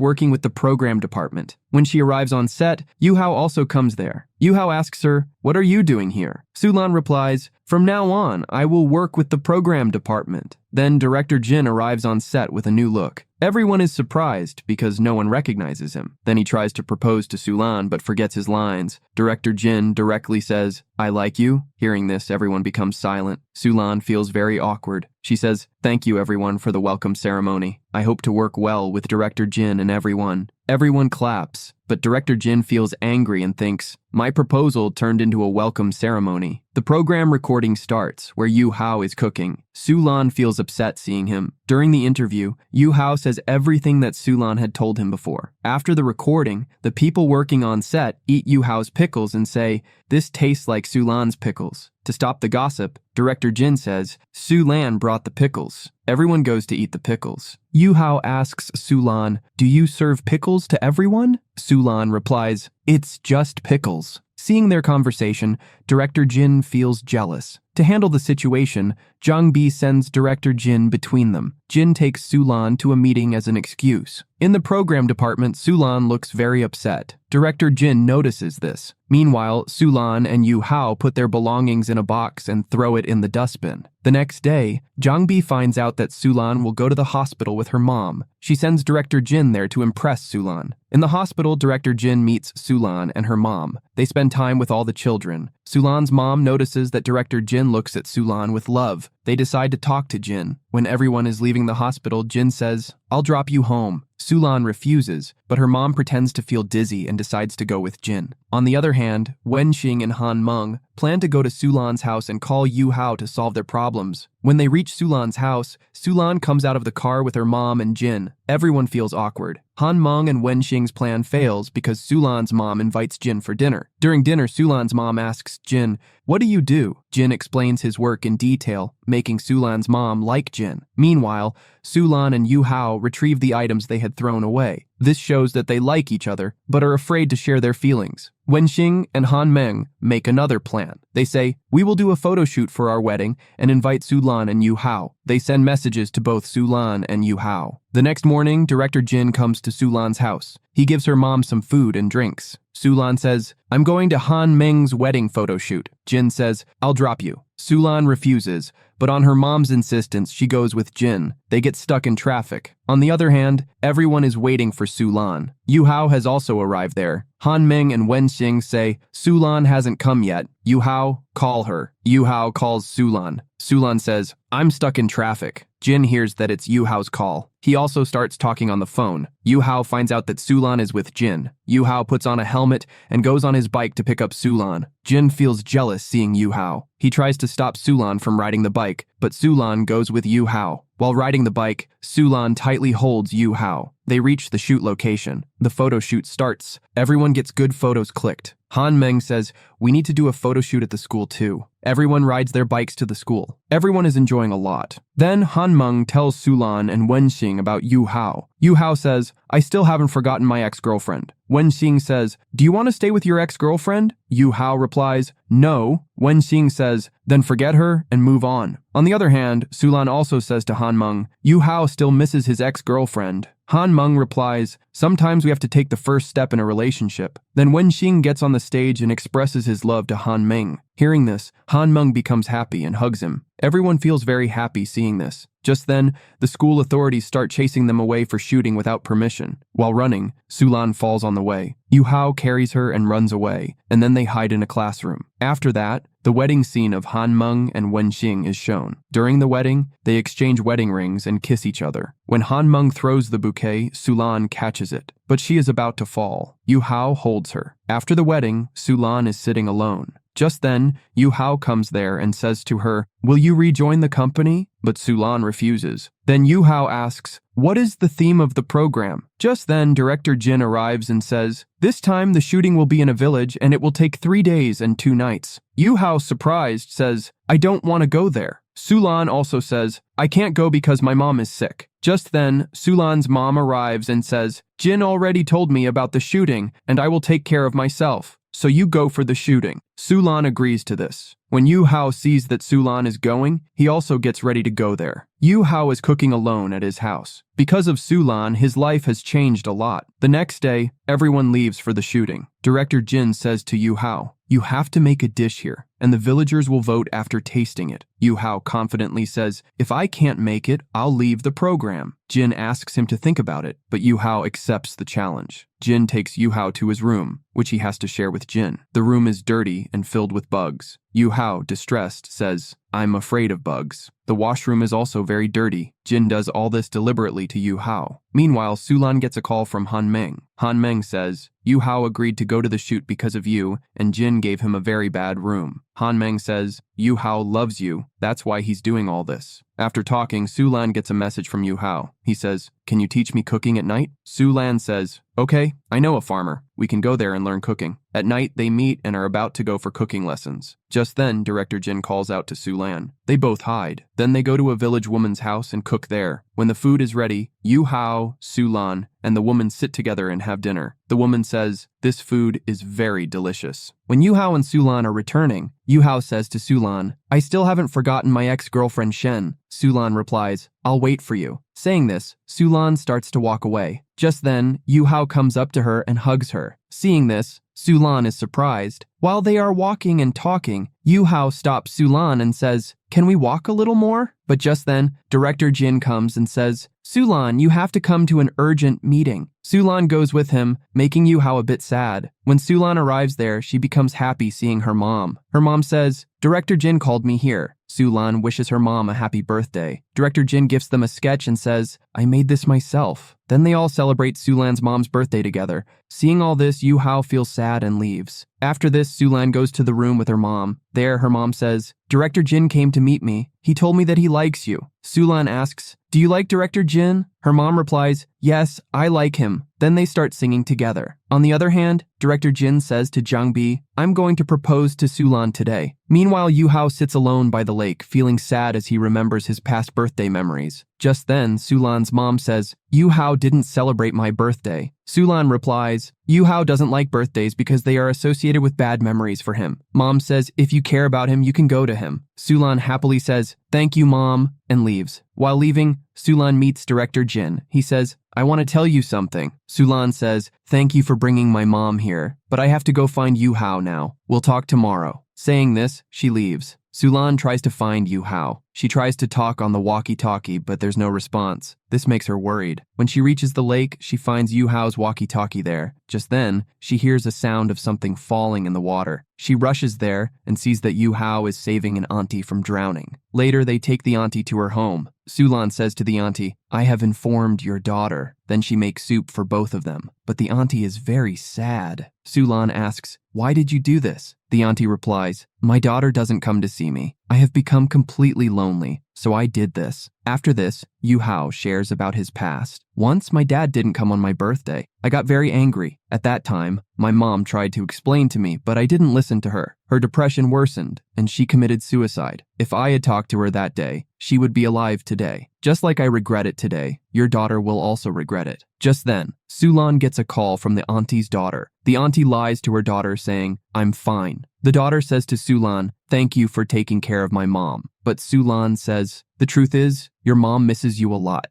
Speaker 1: working with the program department. When she arrives on set, Yu Hao also comes there. Yu Hao asks her, "What are you doing here?" Sulan replies, "From now on, I will work with the program department." Then Director Jin arrives on set with a new look. Everyone is surprised because no one recognizes him. Then he tries to propose to Sulan but forgets his lines. Director Jin directly says, "I like you." Hearing this, everyone becomes silent. Sulan feels very awkward. She says, "Thank you everyone for the welcome ceremony. I hope to work well with Director Jin and everyone." Everyone claps, but Director Jin feels angry and thinks, "My proposal turned into a welcome ceremony." The program recording starts, where Yu Hao is cooking. Sulan feels upset seeing him. During the interview, Yu Hao says everything that Sulan had told him before. After the recording, the people working on set eat Yu Hao's pickles and say, "This tastes like Sulan's pickles." To stop the gossip, Director Jin says, "Sulan brought the pickles." Everyone goes to eat the pickles. Yu Hao asks Sulan, "Do you serve pickles to everyone?" Sulan replies, "It's just pickles." Seeing their conversation, Director Jin feels jealous. To handle the situation, Zhang Bi sends Director Jin between them. Jin takes Sulan to a meeting as an excuse. In the program department, Sulan looks very upset. Director Jin notices this. Meanwhile, Sulan and Yu Hao put their belongings in a box and throw it in the dustbin. The next day, Zhang Bi finds out that Sulan will go to the hospital with her mom. She sends Director Jin there to impress Sulan. In the hospital, Director Jin meets Sulan and her mom. They spend time with all the children. Sulan's mom notices that Director Jin looks at Sulan with love. They decide to talk to Jin. When everyone is leaving the hospital, Jin says, "I'll drop you home." Sulan refuses, but her mom pretends to feel dizzy and decides to go with Jin. On the other hand, Wenxing and Han Meng plan to go to Sulan's house and call Yu Hao to solve their problems. When they reach Sulan's house, Sulan comes out of the car with her mom and Jin. Everyone feels awkward. Han Meng and Wenxing's plan fails because Sulan's mom invites Jin for dinner. During dinner, Sulan's mom asks Jin, "What do you do?" Jin explains his work in detail, making Sulan's mom like Jin. Meanwhile, Sulan and Yu Hao retrieve the items they had thrown away. This shows that they like each other, but are afraid to share their feelings. Wenxing and Han Meng make another plan. They say, "We will do a photo shoot for our wedding and invite Sulan and Yu Hao." They send messages to both Sulan and Yu Hao. The next morning, Director Jin comes to Sulan's house. He gives her mom some food and drinks. Sulan says, "I'm going to Han Meng's wedding photo shoot." Jin says, "I'll drop you." Sulan refuses, but on her mom's insistence, she goes with Jin. They get stuck in traffic. On the other hand, everyone is waiting for Sulan. Yu Hao has also arrived there. Han Meng and Wenxing say, "Sulan hasn't come yet. Yu Hao, call her." Yu Hao calls Sulan. Sulan says, "I'm stuck in traffic." Jin hears that it's Yu Hao's call. He also starts talking on the phone. Yu Hao finds out that Sulan is with Jin. Yu Hao puts on a helmet and goes on his bike to pick up Sulan. Jin feels jealous seeing Yu Hao. He tries to stop Sulan from riding the bike, but Sulan goes with Yu Hao. While riding the bike, Sulan tightly holds Yu Hao. They reach the shoot location. The photo shoot starts. Everyone gets good photos clicked. Han Meng says, "We need to do a photo shoot at the school too." Everyone rides their bikes to the school. Everyone is enjoying a lot. Then Han Meng tells Sulan and Wenxing about Yu Hao. Yu Hao says, "I still haven't forgotten my ex-girlfriend." Wenxing says, "Do you want to stay with your ex-girlfriend?" Yu Hao replies, "No." Wenxing says, "Then forget her and move on." On the other hand, Sulan also says to Han Meng, "Yu Hao still misses his ex-girlfriend." Han Meng replies, "Sometimes we have to take the first step in a relationship." Then Wenxing gets on the stage and expresses his love to Han Meng. Hearing this, Han Meng becomes happy and hugs him. Everyone feels very happy seeing this. Just then, the school authorities start chasing them away for shooting without permission. While running, Sulan falls on the way. Yu Hao carries her and runs away, and then they hide in a classroom. After that, the wedding scene of Han Meng and Wenxing is shown. During the wedding, they exchange wedding rings and kiss each other. When Han Meng throws the bouquet, Sulan catches it, but she is about to fall. Yu Hao holds her. After the wedding, Sulan is sitting alone. Just then, Yu Hao comes there and says to her, "Will you rejoin the company?" But Sulan refuses. Then Yu Hao asks, "What is the theme of the program?" Just then, Director Jin arrives and says, "This time the shooting will be in a village and it will take 3 days and 2 nights. Yu Hao, surprised, says, "I don't want to go there." Sulan also says, "I can't go because my mom is sick." Just then, Sulan's mom arrives and says, "Jin already told me about the shooting and I will take care of myself. So you go for the shooting." Sulan agrees to this. When Yu Hao sees that Sulan is going, he also gets ready to go there. Yu Hao is cooking alone at his house. Because of Sulan, his life has changed a lot. The next day, everyone leaves for the shooting. Director Jin says to Yu Hao, "You have to make a dish here, and the villagers will vote after tasting it." Yu Hao confidently says, "If I can't make it, I'll leave the program." Jin asks him to think about it, but Yu Hao accepts the challenge. Jin takes Yu Hao to his room, which he has to share with Jin. The room is dirty and filled with bugs. Yu Hao, distressed, says, "I'm afraid of bugs." The washroom is also very dirty. Jin does all this deliberately to Yu Hao. Meanwhile, Sulan gets a call from Han Meng. Han Meng says, "Yu Hao agreed to go to the shoot because of you, and Jin gave him a very bad room." Han Meng says, "Yu Hao loves you. That's why he's doing all this." After talking, Sulan gets a message from Yu Hao. He says, "Can you teach me cooking at night?" Sulan says, "Okay, I know a farmer. We can go there and learn cooking." At night, they meet and are about to go for cooking lessons. Just then, Director Jin calls out to Sulan. They both hide. Then they go to a village woman's house and cook there. When the food is ready, Yu Hao, Sulan, and the woman sit together and have dinner. The woman says, "This food is very delicious." When Yu Hao and Sulan are returning, Yu Hao says to Sulan, "I still haven't forgotten my ex-girlfriend Shen." Sulan replies, "I'll wait for you." Saying this, Sulan starts to walk away. Just then, Yu Hao comes up to her and hugs her. Seeing this, Sulan is surprised. While they are walking and talking, Yu Hao stops Sulan and says, "Can we walk a little more?" But just then, Director Jin comes and says, "Sulan, you have to come to an urgent meeting." Sulan goes with him, making Yu Hao a bit sad. When Sulan arrives there, she becomes happy seeing her mom. Her mom says, "Director Jin called me here." Sulan wishes her mom a happy birthday. Director Jin gifts them a sketch and says, "I made this myself." Then they all celebrate Sulan's mom's birthday together. Seeing all this, Yu Hao feels sad and leaves. After this, Sulan goes to the room with her mom. There, her mom says, "Director Jin came to meet me. He told me that he likes you." Sulan asks, "Do you like Director Jin?" Her mom replies, "Yes, I like him." Then they start singing together. On the other hand, Director Jin says to Zhang Bi, "I'm going to propose to Sulan today." Meanwhile, Yu Hao sits alone by the lake, feeling sad as he remembers his past birthday memories. Just then, Sulan's mom says, "Yu Hao didn't celebrate my birthday." Sulan replies, "Yu Hao doesn't like birthdays because they are associated with bad memories for him." Mom says, "If you care about him, you can go to him." Sulan happily says, "Thank you, Mom," and leaves. While leaving, Sulan meets Director Jin. He says, "I want to tell you something." Sulan says, "Thank you for bringing my mom here, but I have to go find Yu Hao now. We'll talk tomorrow." Saying this, she leaves. Sulan tries to find Yu Hao. She tries to talk on the walkie-talkie, but there's no response. This makes her worried. When she reaches the lake, she finds Yu Hao's walkie-talkie there. Just then, she hears a sound of something falling in the water. She rushes there and sees that Yu Hao is saving an auntie from drowning. Later, they take the auntie to her home. Sulan says to the auntie, "I have informed your daughter." Then she makes soup for both of them. But the auntie is very sad. Sulan asks, "Why did you do this?" The auntie replies, "My daughter doesn't come to see me. I have become completely lonely, so I did this." After this, Yu Hao shares about his past. "Once, my dad didn't come on my birthday. I got very angry. At that time, my mom tried to explain to me, but I didn't listen to her. Her depression worsened, and she committed suicide. If I had talked to her that day, she would be alive today. Just like I regret it today, your daughter will also regret it." Just then, Sulan gets a call from the auntie's daughter. The auntie lies to her daughter saying, "I'm fine." The daughter says to Sulan, "Thank you for taking care of my mom." But Sulan says, "The truth is, your mom misses you a lot."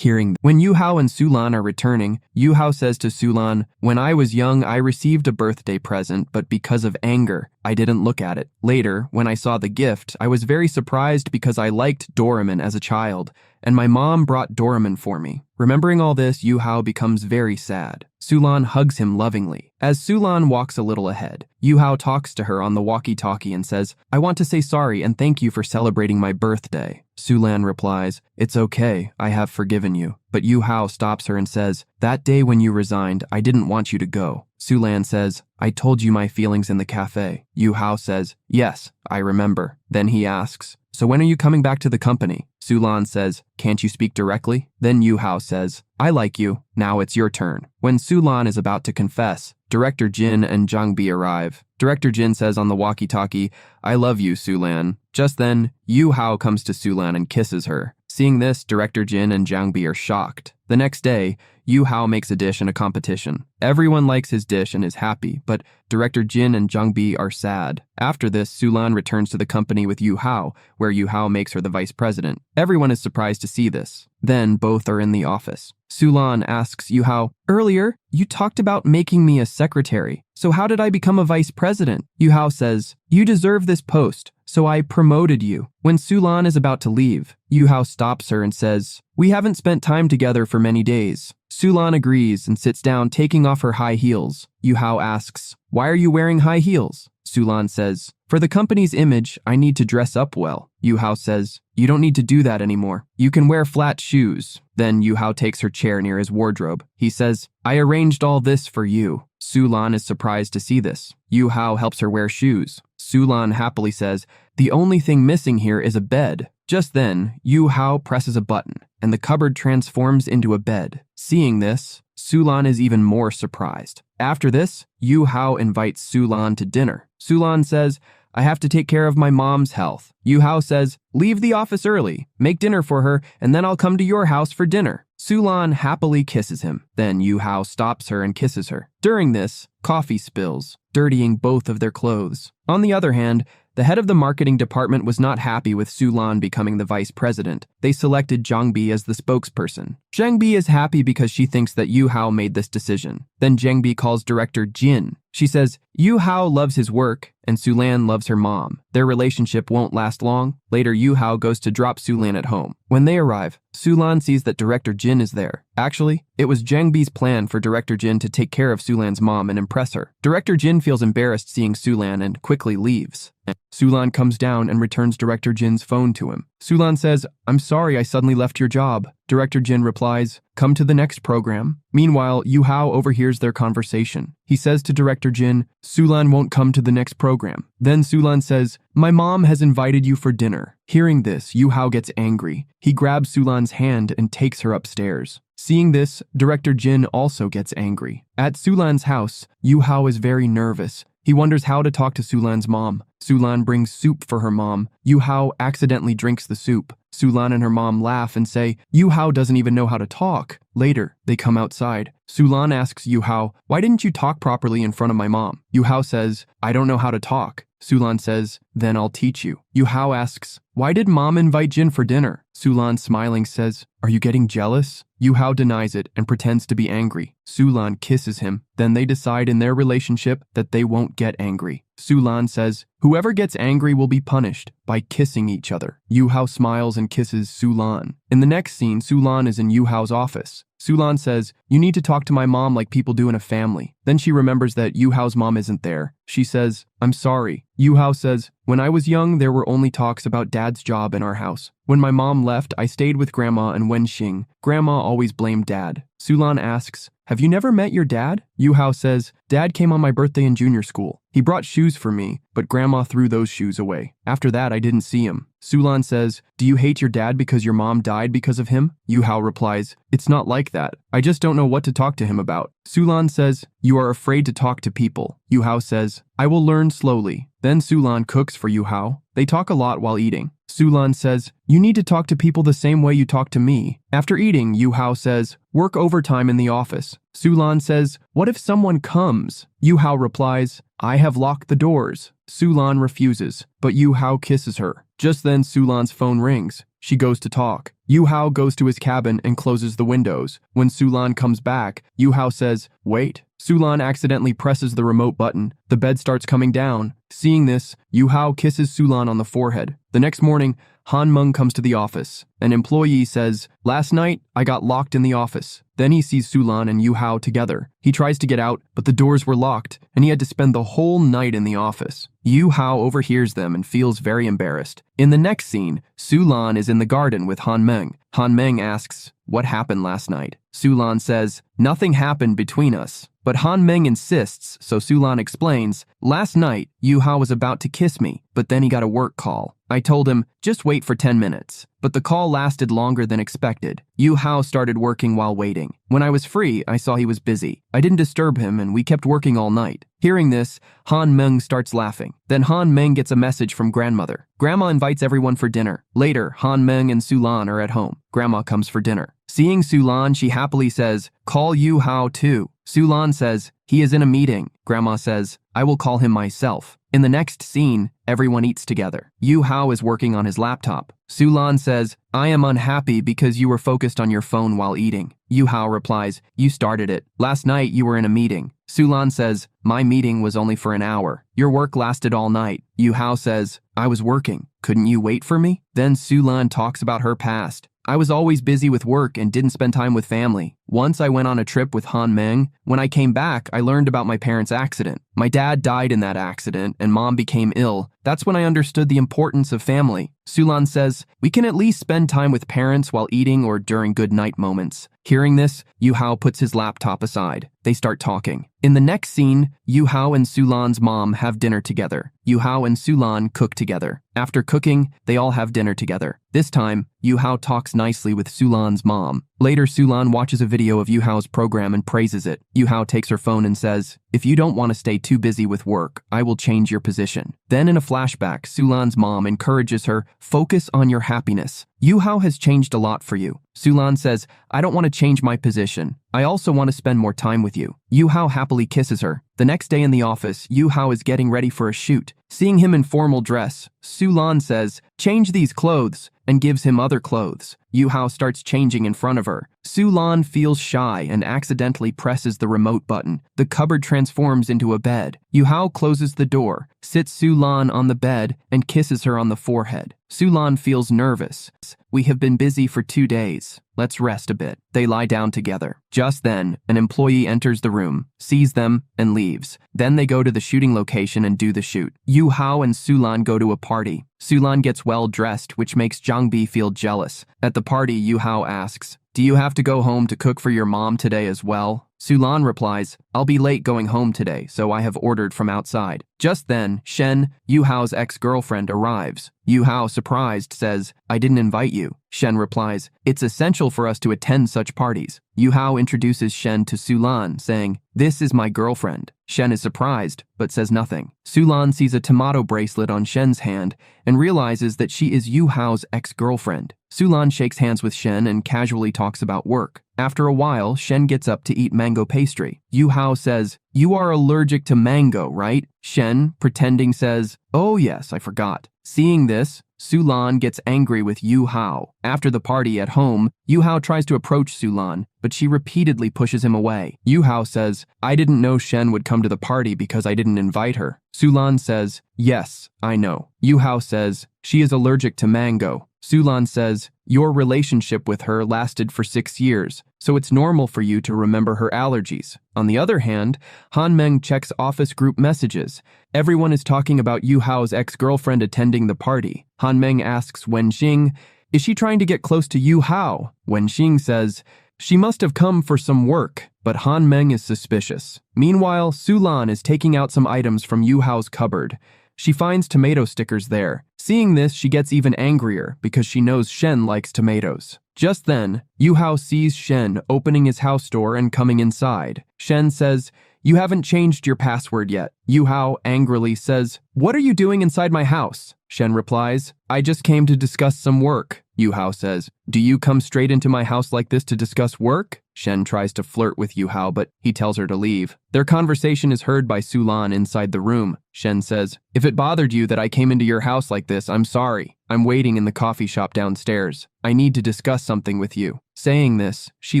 Speaker 1: When Yu Hao and Sulan are returning, Yu Hao says to Sulan, "When I was young, I received a birthday present, but because of anger, I didn't look at it. Later, when I saw the gift, I was very surprised because I liked Doraemon as a child, and my mom brought Doraemon for me. Remembering all this, Yu Hao becomes very sad. Sulan hugs him lovingly. As Sulan walks a little ahead, Yu Hao talks to her on the walkie-talkie and says, "I want to say sorry and thank you for celebrating my birthday." Sulan replies, "It's okay, I have forgiven you." But Yu Hao stops her and says, "That day when you resigned, I didn't want you to go." Sulan says, "I told you my feelings in the cafe." Yu Hao says, "Yes, I remember." Then he asks, "So when are you coming back to the company?" Sulan says, "Can't you speak directly?" Then Yu Hao says, "I like you, now it's your turn." When Sulan is about to confess, Director Jin and Jangbi arrive. Director Jin says on the walkie-talkie, "I love you, Sulan." Just then, Yu Hao comes to Sulan and kisses her. Seeing this, Director Jin and Jangbi are shocked. The next day, Yu Hao makes a dish in a competition. Everyone likes his dish and is happy, but Director Jin and Jangbi are sad. After this, Sulan returns to the company with Yu Hao, where Yu Hao makes her the vice president. Everyone is surprised to see this. Then, both are in the office. Sulan asks Yu Hao, "Earlier, you talked about making me a secretary. So how did I become a vice president?" Yu Hao says, "You deserve this post, so I promoted you." When Sulan is about to leave, Yu Hao stops her and says, "We haven't spent time together for many days." Sulan agrees and sits down, taking off her high heels. Yu Hao asks, "Why are you wearing high heels?" Sulan says, "For the company's image, I need to dress up well." Yu Hao says, "You don't need to do that anymore. You can wear flat shoes." Then Yu Hao takes her chair near his wardrobe. He says, "I arranged all this for you." Sulan is surprised to see this. Yu Hao helps her wear shoes. Sulan happily says, "The only thing missing here is a bed." Just then, Yu Hao presses a button, and the cupboard transforms into a bed. Seeing this, Sulan is even more surprised. After this, Yu Hao invites Sulan to dinner. Sulan says, "I have to take care of my mom's health." Yu Hao says, "Leave the office early, make dinner for her, and then I'll come to your house for dinner." Sulan happily kisses him. Then Yu Hao stops her and kisses her. During this, coffee spills, dirtying both of their clothes. On the other hand, the head of the marketing department was not happy with Sulan becoming the vice president. They selected Jangbi as the spokesperson. Jangbi is happy because she thinks that Yu Hao made this decision. Then Jangbi calls Director Jin. She says, "Yu Hao loves his work, and Sulan loves her mom. Their relationship won't last long." Later, Yu Hao goes to drop Sulan at home. When they arrive, Sulan sees that Director Jin is there. Actually, it was Jangbi's plan for Director Jin to take care of Sulan's mom and impress her. Director Jin feels embarrassed seeing Sulan and quickly leaves. Sulan comes down and returns Director Jin's phone to him. Sulan says, "I'm sorry I suddenly left your job." Director Jin replies, "Come to the next program." Meanwhile, Yu Hao overhears their conversation. He says to Director Jin, "Sulan won't come to the next program." Then Sulan says, "My mom has invited you for dinner." Hearing this, Yu Hao gets angry. He grabs Sulan's hand and takes her upstairs. Seeing this, Director Jin also gets angry. At Sulan's house, Yu Hao is very nervous. He wonders how to talk to Sulan's mom. Sulan brings soup for her mom. Yu Hao accidentally drinks the soup. Sulan and her mom laugh and say, "Yu Hao doesn't even know how to talk." Later, they come outside. Sulan asks Yu Hao, "Why didn't you talk properly in front of my mom?" Yu Hao says, "I don't know how to talk." Sulan says, "Then I'll teach you." Yu Hao asks, "Why did mom invite Jin for dinner?" Sulan smiling says, "Are you getting jealous?" Yu Hao denies it and pretends to be angry. Sulan kisses him. Then they decide in their relationship that they won't get angry. Sulan says, "Whoever gets angry will be punished by kissing each other." Yu Hao smiles and kisses Sulan. In the next scene, Sulan is in Yu Hao's office. Sulan says, "You need to talk to my mom like people do in a family." Then she remembers that Yu Hao's mom isn't there. She says, "I'm sorry." Yu Hao says, "When I was young, there were only talks about Dad's job in our house. When my mom left, I stayed with Grandma and Wenxing. Grandma always blamed Dad." Sulan asks, "Have you never met your dad?" Yu Hao says, "Dad came on my birthday in junior school. He brought shoes for me, but Grandma threw those shoes away. After that, I didn't see him." Sulan says, "Do you hate your dad because your mom died because of him?" Yu Hao replies, "It's not like that. I just don't know what to talk to him about." Sulan says, "You are afraid to talk to people." Yu Hao says, "I will learn slowly." Then Sulan cooks for Yu Hao. They talk a lot while eating. Sulan says, "You need to talk to people the same way you talk to me." After eating, Yu Hao says, "Work overtime in the office." Sulan says, "What if someone comes?" Yu Hao replies, "I have locked the doors." Sulan refuses, but Yu Hao kisses her. Just then, Sulan's phone rings. She goes to talk. Yu Hao goes to his cabin and closes the windows. When Sulan comes back, Yu Hao says, "Wait." Sulan accidentally presses the remote button. The bed starts coming down. Seeing this, Yu Hao kisses Sulan on the forehead. The next morning, Han Meng comes to the office. An employee says, "Last night, I got locked in the office." Then he sees Sulan and Yu Hao together. He tries to get out, but the doors were locked, and he had to spend the whole night in the office. Yu Hao overhears them and feels very embarrassed. In the next scene, Sulan is in the garden with Han Meng. Han Meng asks, "What happened last night?" Sulan says, "Nothing happened between us." But Han Meng insists, so Sulan explains, "Last night, Yu Hao was about to kiss me, but then he got a work call. I told him, just wait for 10 minutes. But the call lasted longer than expected. Yu Hao started working while waiting. When I was free, I saw he was busy. I didn't disturb him and we kept working all night." Hearing this, Han Meng starts laughing. Then Han Meng gets a message from grandmother. Grandma invites everyone for dinner. Later, Han Meng and Sulan are at home. Grandma comes for dinner. Seeing Sulan, she happily says, "Call Yu Hao too." Sulan says, "He is in a meeting." Grandma says, "I will call him myself." In the next scene, everyone eats together. Yu Hao is working on his laptop. Sulan says, "I am unhappy because you were focused on your phone while eating." Yu Hao replies, "You started it. Last night you were in a meeting." Sulan says, "My meeting was only for an hour. Your work lasted all night." Yu Hao says, "I was working. Couldn't you wait for me?" Then Sulan talks about her past. "I was always busy with work and didn't spend time with family. Once I went on a trip with Han Meng. When I came back, I learned about my parents' accident. My dad died in that accident and mom became ill. That's when I understood the importance of family." Sulan says, "We can at least spend time with parents while eating or during good night moments." Hearing this, Yu Hao puts his laptop aside. They start talking. In the next scene, Yu Hao and Sulan's mom have dinner together. Yu Hao and Sulan cook together. After cooking, they all have dinner together. This time, Yu Hao talks nicely with Sulan's mom. Later, Sulan watches a video of Yu Hao's program and praises it. Yu Hao takes her phone and says, "If you don't want to stay too busy with work, I will change your position." Then in a flashback, Sulan's mom encourages her, "Focus on your happiness. Yu Hao has changed a lot for you." Sulan says, "I don't want to change my position. I also want to spend more time with you." Yu Hao happily kisses her. The next day in the office, Yu Hao is getting ready for a shoot. Seeing him in formal dress, Sulan says, "Change these clothes," and gives him other clothes. Yu Hao starts changing in front of her. Sulan feels shy and accidentally presses the remote button. The cupboard transforms into a bed. Yu Hao closes the door, sits Sulan on the bed, and kisses her on the forehead. Sulan feels nervous. "We have been busy for 2 days. Let's rest a bit." They lie down together. Just then, an employee enters the room, sees them, and leaves. Then they go to the shooting location and do the shoot. Yu Hao and Sulan go to a party. Sulan gets well dressed, which makes Zhangbi feel jealous. At the party, Yu Hao asks, "Do you have to go home to cook for your mom today as well?" Sulan replies, "I'll be late going home today, so I have ordered from outside." Just then, Shen, Yu Hao's ex-girlfriend, arrives. Yu Hao, surprised, says, "I didn't invite you." Shen replies, "It's essential for us to attend such parties." Yu Hao introduces Shen to Sulan, saying, "This is my girlfriend." Shen is surprised, but says nothing. Sulan sees a tomato bracelet on Shen's hand and realizes that she is Yu Hao's ex-girlfriend. Sulan shakes hands with Shen and casually talks about work. After a while, Shen gets up to eat mango pastry. Yu Hao says, "You are allergic to mango, right?" Shen, pretending, says, "Oh yes, I forgot." Seeing this, Sulan gets angry with Yu Hao. After the party at home, Yu Hao tries to approach Sulan, but she repeatedly pushes him away. Yu Hao says, "I didn't know Shen would come to the party because I didn't invite her." Sulan says, "Yes, I know." Yu Hao says, "She is allergic to mango." Sulan says, "Your relationship with her lasted for 6 years, so it's normal for you to remember her allergies." On the other hand, Han Meng checks office group messages. Everyone is talking about Yu Hao's ex-girlfriend attending the party. Han Meng asks Wen Xing, "Is she trying to get close to Yu Hao?" Wen Xing says, "She must have come for some work," but Han Meng is suspicious. Meanwhile, Sulan is taking out some items from Yu Hao's cupboard. She finds tomato stickers there. Seeing this, she gets even angrier because she knows Shen likes tomatoes. Just then, Yu Hao sees Shen opening his house door and coming inside. Shen says, "You haven't changed your password yet." Yu Hao angrily says, "What are you doing inside my house?" Shen replies, "I just came to discuss some work." Yu Hao says, "Do you come straight into my house like this to discuss work?" Shen tries to flirt with Yu Hao, but he tells her to leave. Their conversation is heard by Sulan inside the room. Shen says, "If it bothered you that I came into your house like this, I'm sorry. I'm waiting in the coffee shop downstairs. I need to discuss something with you." Saying this, she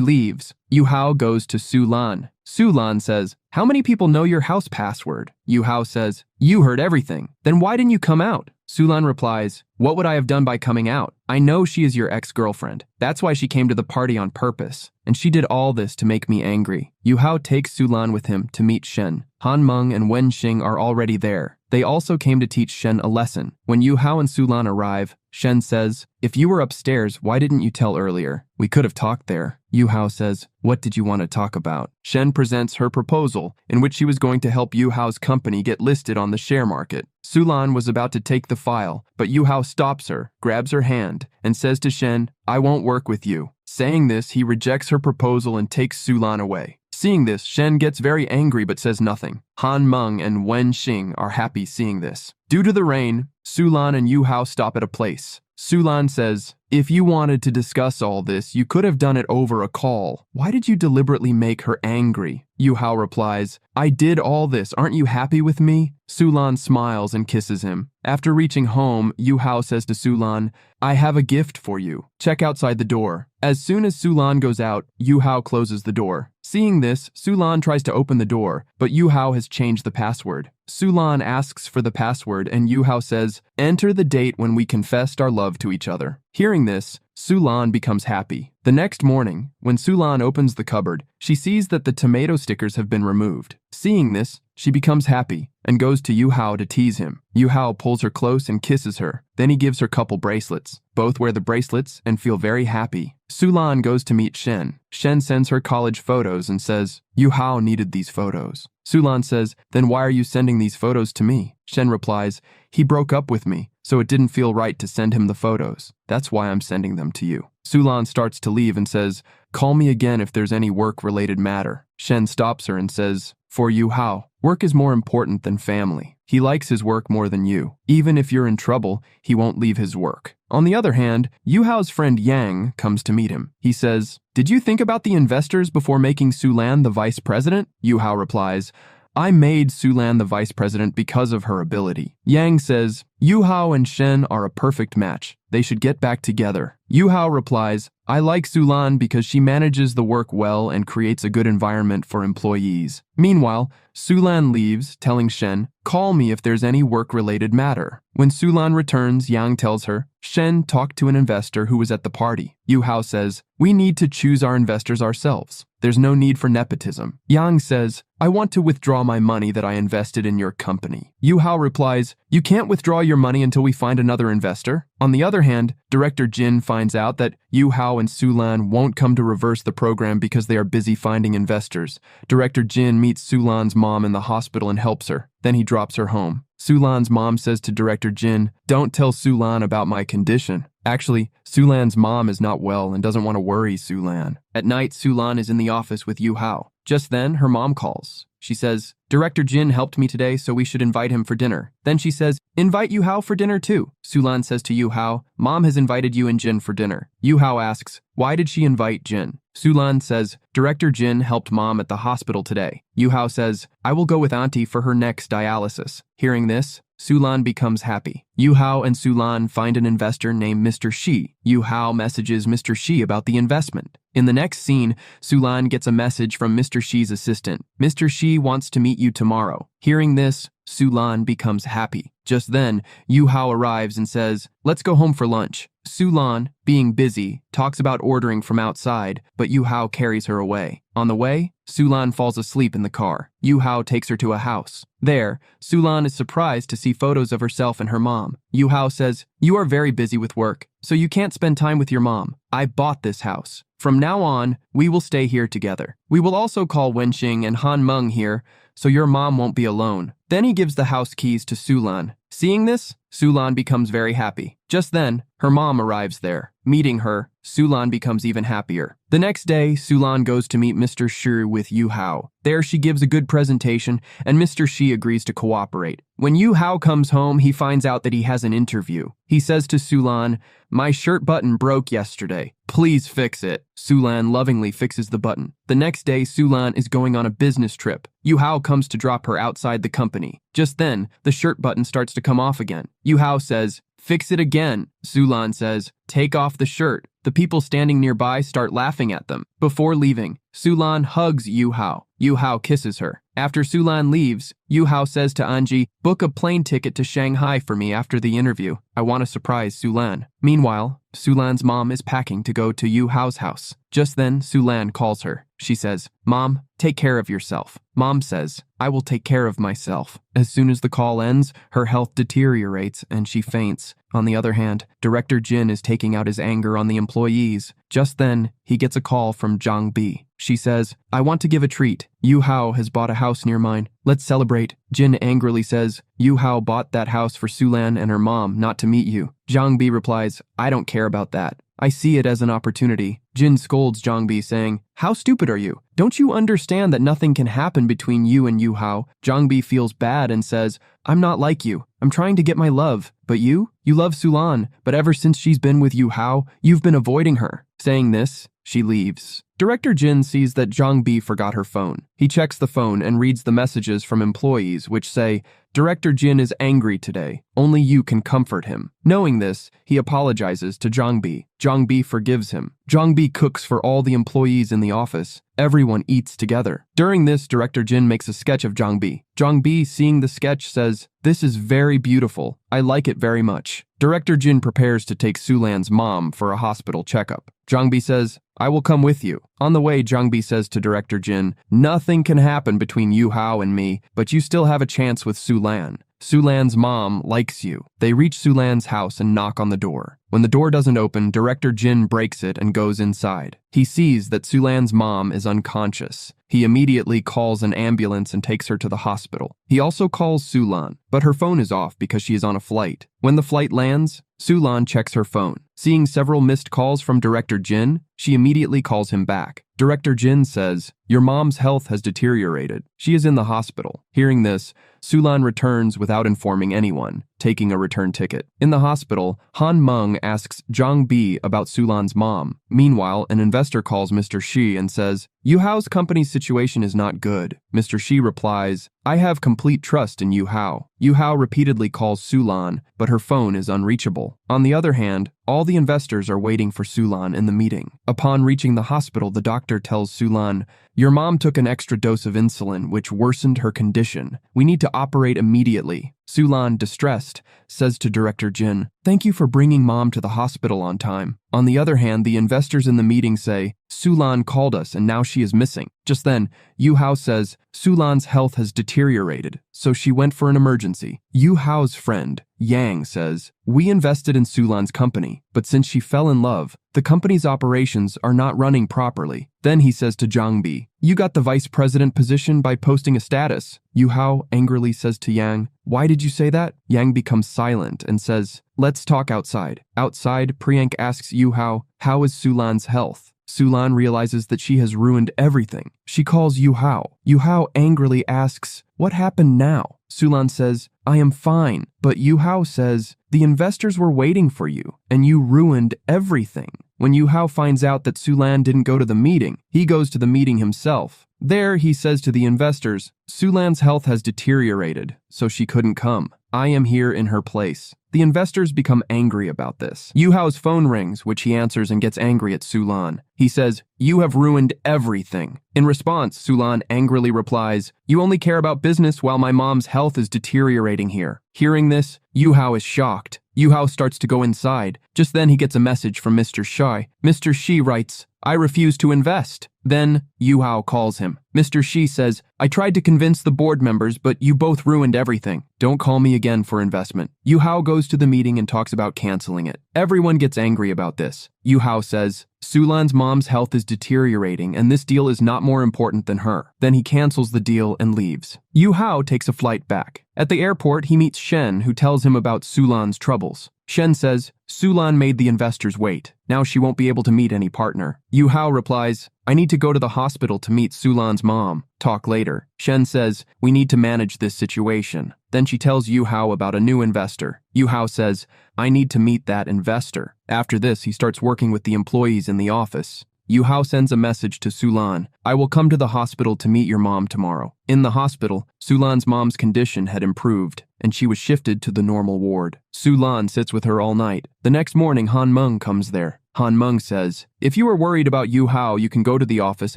Speaker 1: leaves. Yu Hao goes to Sulan. Sulan says, how many people know your house password? Yu Hao says, you heard everything. Then why didn't you come out? Sulan replies, what would I have done by coming out? I know she is your ex-girlfriend. That's why she came to the party on purpose. And she did all this to make me angry. Yu Hao takes Sulan with him to meet Shen. Han Meng and Wen Xing are already there. They also came to teach Shen a lesson. When Yu Hao and Sulan arrive, Shen says, if you were upstairs, why didn't you tell earlier? We could have talked there. Yu Hao says, what did you want to talk about? Shen presents her proposal, in which she was going to help Yu Hao's company get listed on the share market. Sulan was about to take the file, but Yu Hao stops her, grabs her hand, and says to Shen, I won't work with you. Saying this, he rejects her proposal and takes Sulan away. Seeing this, Shen gets very angry but says nothing. Han Meng and Wen Xing are happy seeing this. Due to the rain, Sulan and Yu Hao stop at a place. Sulan says, if you wanted to discuss all this, you could have done it over a call. Why did you deliberately make her angry? Yu Hao replies, I did all this. Aren't you happy with me? Sulan smiles and kisses him. After reaching home, Yu Hao says to Sulan, I have a gift for you. Check outside the door. As soon as Sulan goes out, Yu Hao closes the door. Seeing this, Sulan tries to open the door, but Yu Hao has changed the password. Sulan asks for the password and Yu Hao says, enter the date when we confessed our love to each other. Hearing this, Sulan becomes happy. The next morning, when Sulan opens the cupboard, she sees that the tomato stickers have been removed. Seeing this, she becomes happy and goes to Yu Hao to tease him. Yu Hao pulls her close and kisses her. Then he gives her couple bracelets. Both wear the bracelets and feel very happy. Sulan goes to meet Shen. Shen sends her college photos and says, Yu Hao needed these photos. Sulan says, then why are you sending these photos to me? Shen replies, he broke up with me, so it didn't feel right to send him the photos. That's why I'm sending them to you. Sulan starts to leave and says, call me again if there's any work-related matter. Shen stops her and says, for Yu Hao, work is more important than family. He likes his work more than you. Even if you're in trouble, he won't leave his work. On the other hand, Yu Hao's friend Yang comes to meet him. He says, did you think about the investors before making Sulan the vice president? Yu Hao replies, I made Sulan the vice president because of her ability. Yang says, Yu Hao and Shen are a perfect match. They should get back together. Yu Hao replies, I like Sulan because she manages the work well and creates a good environment for employees. Meanwhile, Sulan leaves, telling Shen, call me if there's any work-related matter. When Sulan returns, Yang tells her, Shen talked to an investor who was at the party. Yu Hao says, we need to choose our investors ourselves. There's no need for nepotism. Yang says, I want to withdraw my money that I invested in your company. Yu Hao replies, you can't withdraw your money until we find another investor. On the other hand, Director Jin finds out that Yu Hao and Sulan won't come to reverse the program because they are busy finding investors. Director Jin meets Sulan's mom in the hospital and helps her. Then he drops her home. Sulan's mom says to Director Jin, don't tell Sulan about my condition. Actually, Sulan's mom is not well and doesn't want to worry Sulan. At night, Sulan is in the office with Yu Hao. Just then, her mom calls. She says, Director Jin helped me today, so we should invite him for dinner. Then she says, invite Yu Hao for dinner too. Sulan says to Yu Hao, Mom has invited you and Jin for dinner. Yu Hao asks, why did she invite Jin? Sulan says, Director Jin helped Mom at the hospital today. Yu Hao says, I will go with Auntie for her next dialysis. Hearing this, Sulan becomes happy. Yu Hao and Sulan find an investor named Mr. Shi. Yu Hao messages Mr. Shi about the investment. In the next scene, Sulan gets a message from Mr. Shi's assistant. Mr. Shi wants to meet you tomorrow. Hearing this, Sulan becomes happy. Just then, Yu Hao arrives and says, let's go home for lunch. Sulan, being busy, talks about ordering from outside, but Yu Hao carries her away. On the way, Sulan falls asleep in the car. Yu Hao takes her to a house. There, Sulan is surprised to see photos of herself and her mom. Yu Hao says, you are very busy with work, so you can't spend time with your mom. I bought this house. From now on, we will stay here together. We will also call Wenxing and Han Meng here, so your mom won't be alone. Then he gives the house keys to Sulan. Seeing this, Sulan becomes very happy. Just then, her mom arrives there. Meeting her, Sulan becomes even happier. The next day, Sulan goes to meet Mr. Shi with Yu Hao. There she gives a good presentation, and Mr. Shi agrees to cooperate. When Yu Hao comes home, he finds out that he has an interview. He says to Sulan, my shirt button broke yesterday. Please fix it. Sulan lovingly fixes the button. The next day, Sulan is going on a business trip. Yu Hao comes to drop her outside the company. Just then, the shirt button starts to come off again. Yu Hao says, fix it again. Sulan says, take off the shirt. The people standing nearby start laughing at them. Before leaving, Sulan hugs Yu Hao. Yu Hao kisses her. After Sulan leaves, Yu Hao says to Anji, book a plane ticket to Shanghai for me after the interview. I want to surprise Sulan. Meanwhile, Sulan's mom is packing to go to Yu Hao's house. Just then, Sulan calls her. She says, Mom, take care of yourself. Mom says, I will take care of myself. As soon as the call ends, her health deteriorates and she faints. On the other hand, Director Jin is taking out his anger on the employees. Just then, he gets a call from Zhang Bi. She says, I want to give a treat. Yu Hao has bought a house near mine. Let's celebrate. Jin angrily says, Yu Hao bought that house for Sulan and her mom, not to meet you. Zhang Bi replies, I don't care about that. I see it as an opportunity. Jin scolds Zhang Bi, saying, How stupid are you? Don't you understand that nothing can happen between you and Yu Hao? Zhang Bi feels bad and says, I'm not like you. I'm trying to get my love. But you love Sulan, but ever since she's been with Yu Hao, you've been avoiding her. Saying this, she leaves. Director Jin sees that Zhang Bi forgot her phone. He checks the phone and reads the messages from employees which say, Director Jin is angry today. Only you can comfort him. Knowing this, he apologizes to Zhang Bi. Zhang Bi forgives him. Zhang Bi cooks for all the employees in the office. Everyone eats together. During this, Director Jin makes a sketch of Zhang Bi. Zhang Bi, seeing the sketch, says, This is very beautiful. I like it very much. Director Jin prepares to take Sulan's mom for a hospital checkup. Zhang Bi says, I will come with you. On the way, Zhang Bi says to Director Jin, Nothing can happen between Yu Hao and me, but you still have a chance with Sulan. Sulan's mom likes you. They reach Sulan's house and knock on the door. When the door doesn't open, Director Jin breaks it and goes inside. He sees that Sulan's mom is unconscious. He immediately calls an ambulance and takes her to the hospital. He also calls Sulan, but her phone is off because she is on a flight. When the flight lands, Sulan checks her phone. Seeing several missed calls from Director Jin, she immediately calls him back. Director Jin says, Your mom's health has deteriorated. She is in the hospital. Hearing this, Sulan returns without informing anyone, taking a return ticket. In the hospital, Han Meng asks Zhang Bi about Sulan's mom. Meanwhile, an investor calls Mr. Shi and says, Yu Hao's company's situation is not good. Mr. Shi replies, I have complete trust in Yu Hao. Yu Hao repeatedly calls Sulan, but her phone is unreachable. On the other hand, all the investors are waiting for Sulan in the meeting. Upon reaching the hospital, the doctor tells Sulan, Your mom took an extra dose of insulin, which worsened her condition. We need to operate immediately. Sulan, distressed, says to Director Jin, Thank you for bringing Mom to the hospital on time. On the other hand, the investors in the meeting say, Sulan called us and now she is missing. Just then, Yu Hao says, Sulan's health has deteriorated, so she went for an emergency. Yu Hao's friend, Yang, says, We invested in Sulan's company, but since she fell in love, the company's operations are not running properly. Then he says to Zhang Bi, You got the vice president position by posting a status. Yu Hao angrily says to Yang, Why did you say that? Yang becomes silent and says, Let's talk outside. Outside, Priyank asks Yu Hao, How is Sulan's health? Sulan realizes that she has ruined everything. She calls Yu Hao. Yu Hao angrily asks, What happened now? Sulan says, I am fine. But Yu Hao says, The investors were waiting for you, and you ruined everything. When Yu Hao finds out that Sulan didn't go to the meeting, he goes to the meeting himself. There, he says to the investors, Sulan's health has deteriorated, so she couldn't come. I am here in her place. The investors become angry about this. Yu Hao's phone rings, which he answers and gets angry at Sulan. He says, You have ruined everything. In response, Sulan angrily replies, You only care about business while my mom's health is deteriorating here. Hearing this, Yu Hao is shocked. Yu Hao starts to go inside. Just then he gets a message from Mr. Shi. Mr. Shi writes, I refuse to invest. Then Yu Hao calls him. Mr. Shi says, I tried to convince the board members, but you both ruined everything. Don't call me again for investment. Yu Hao goes to the meeting and talks about canceling it. Everyone gets angry about this. Yu Hao says, Sulan's mom's health is deteriorating and this deal is not more important than her. Then he cancels the deal and leaves. Yu Hao takes a flight back. At the airport, he meets Shen, who tells him about Sulan's troubles. Shen says, Sulan made the investors wait. Now she won't be able to meet any partner. Yu Hao replies, I need to go to the hospital to meet Sulan's mom. Talk later. Shen says, We need to manage this situation. Then she tells Yu Hao about a new investor. Yu Hao says, I need to meet that investor. After this, he starts working with the employees in the office. Yu Hao sends a message to Sulan, I will come to the hospital to meet your mom tomorrow. In the hospital, Sulan's mom's condition had improved, and she was shifted to the normal ward. Sulan sits with her all night. The next morning, Han Meng comes there. Han Meng says, if you are worried about Yu Hao, you can go to the office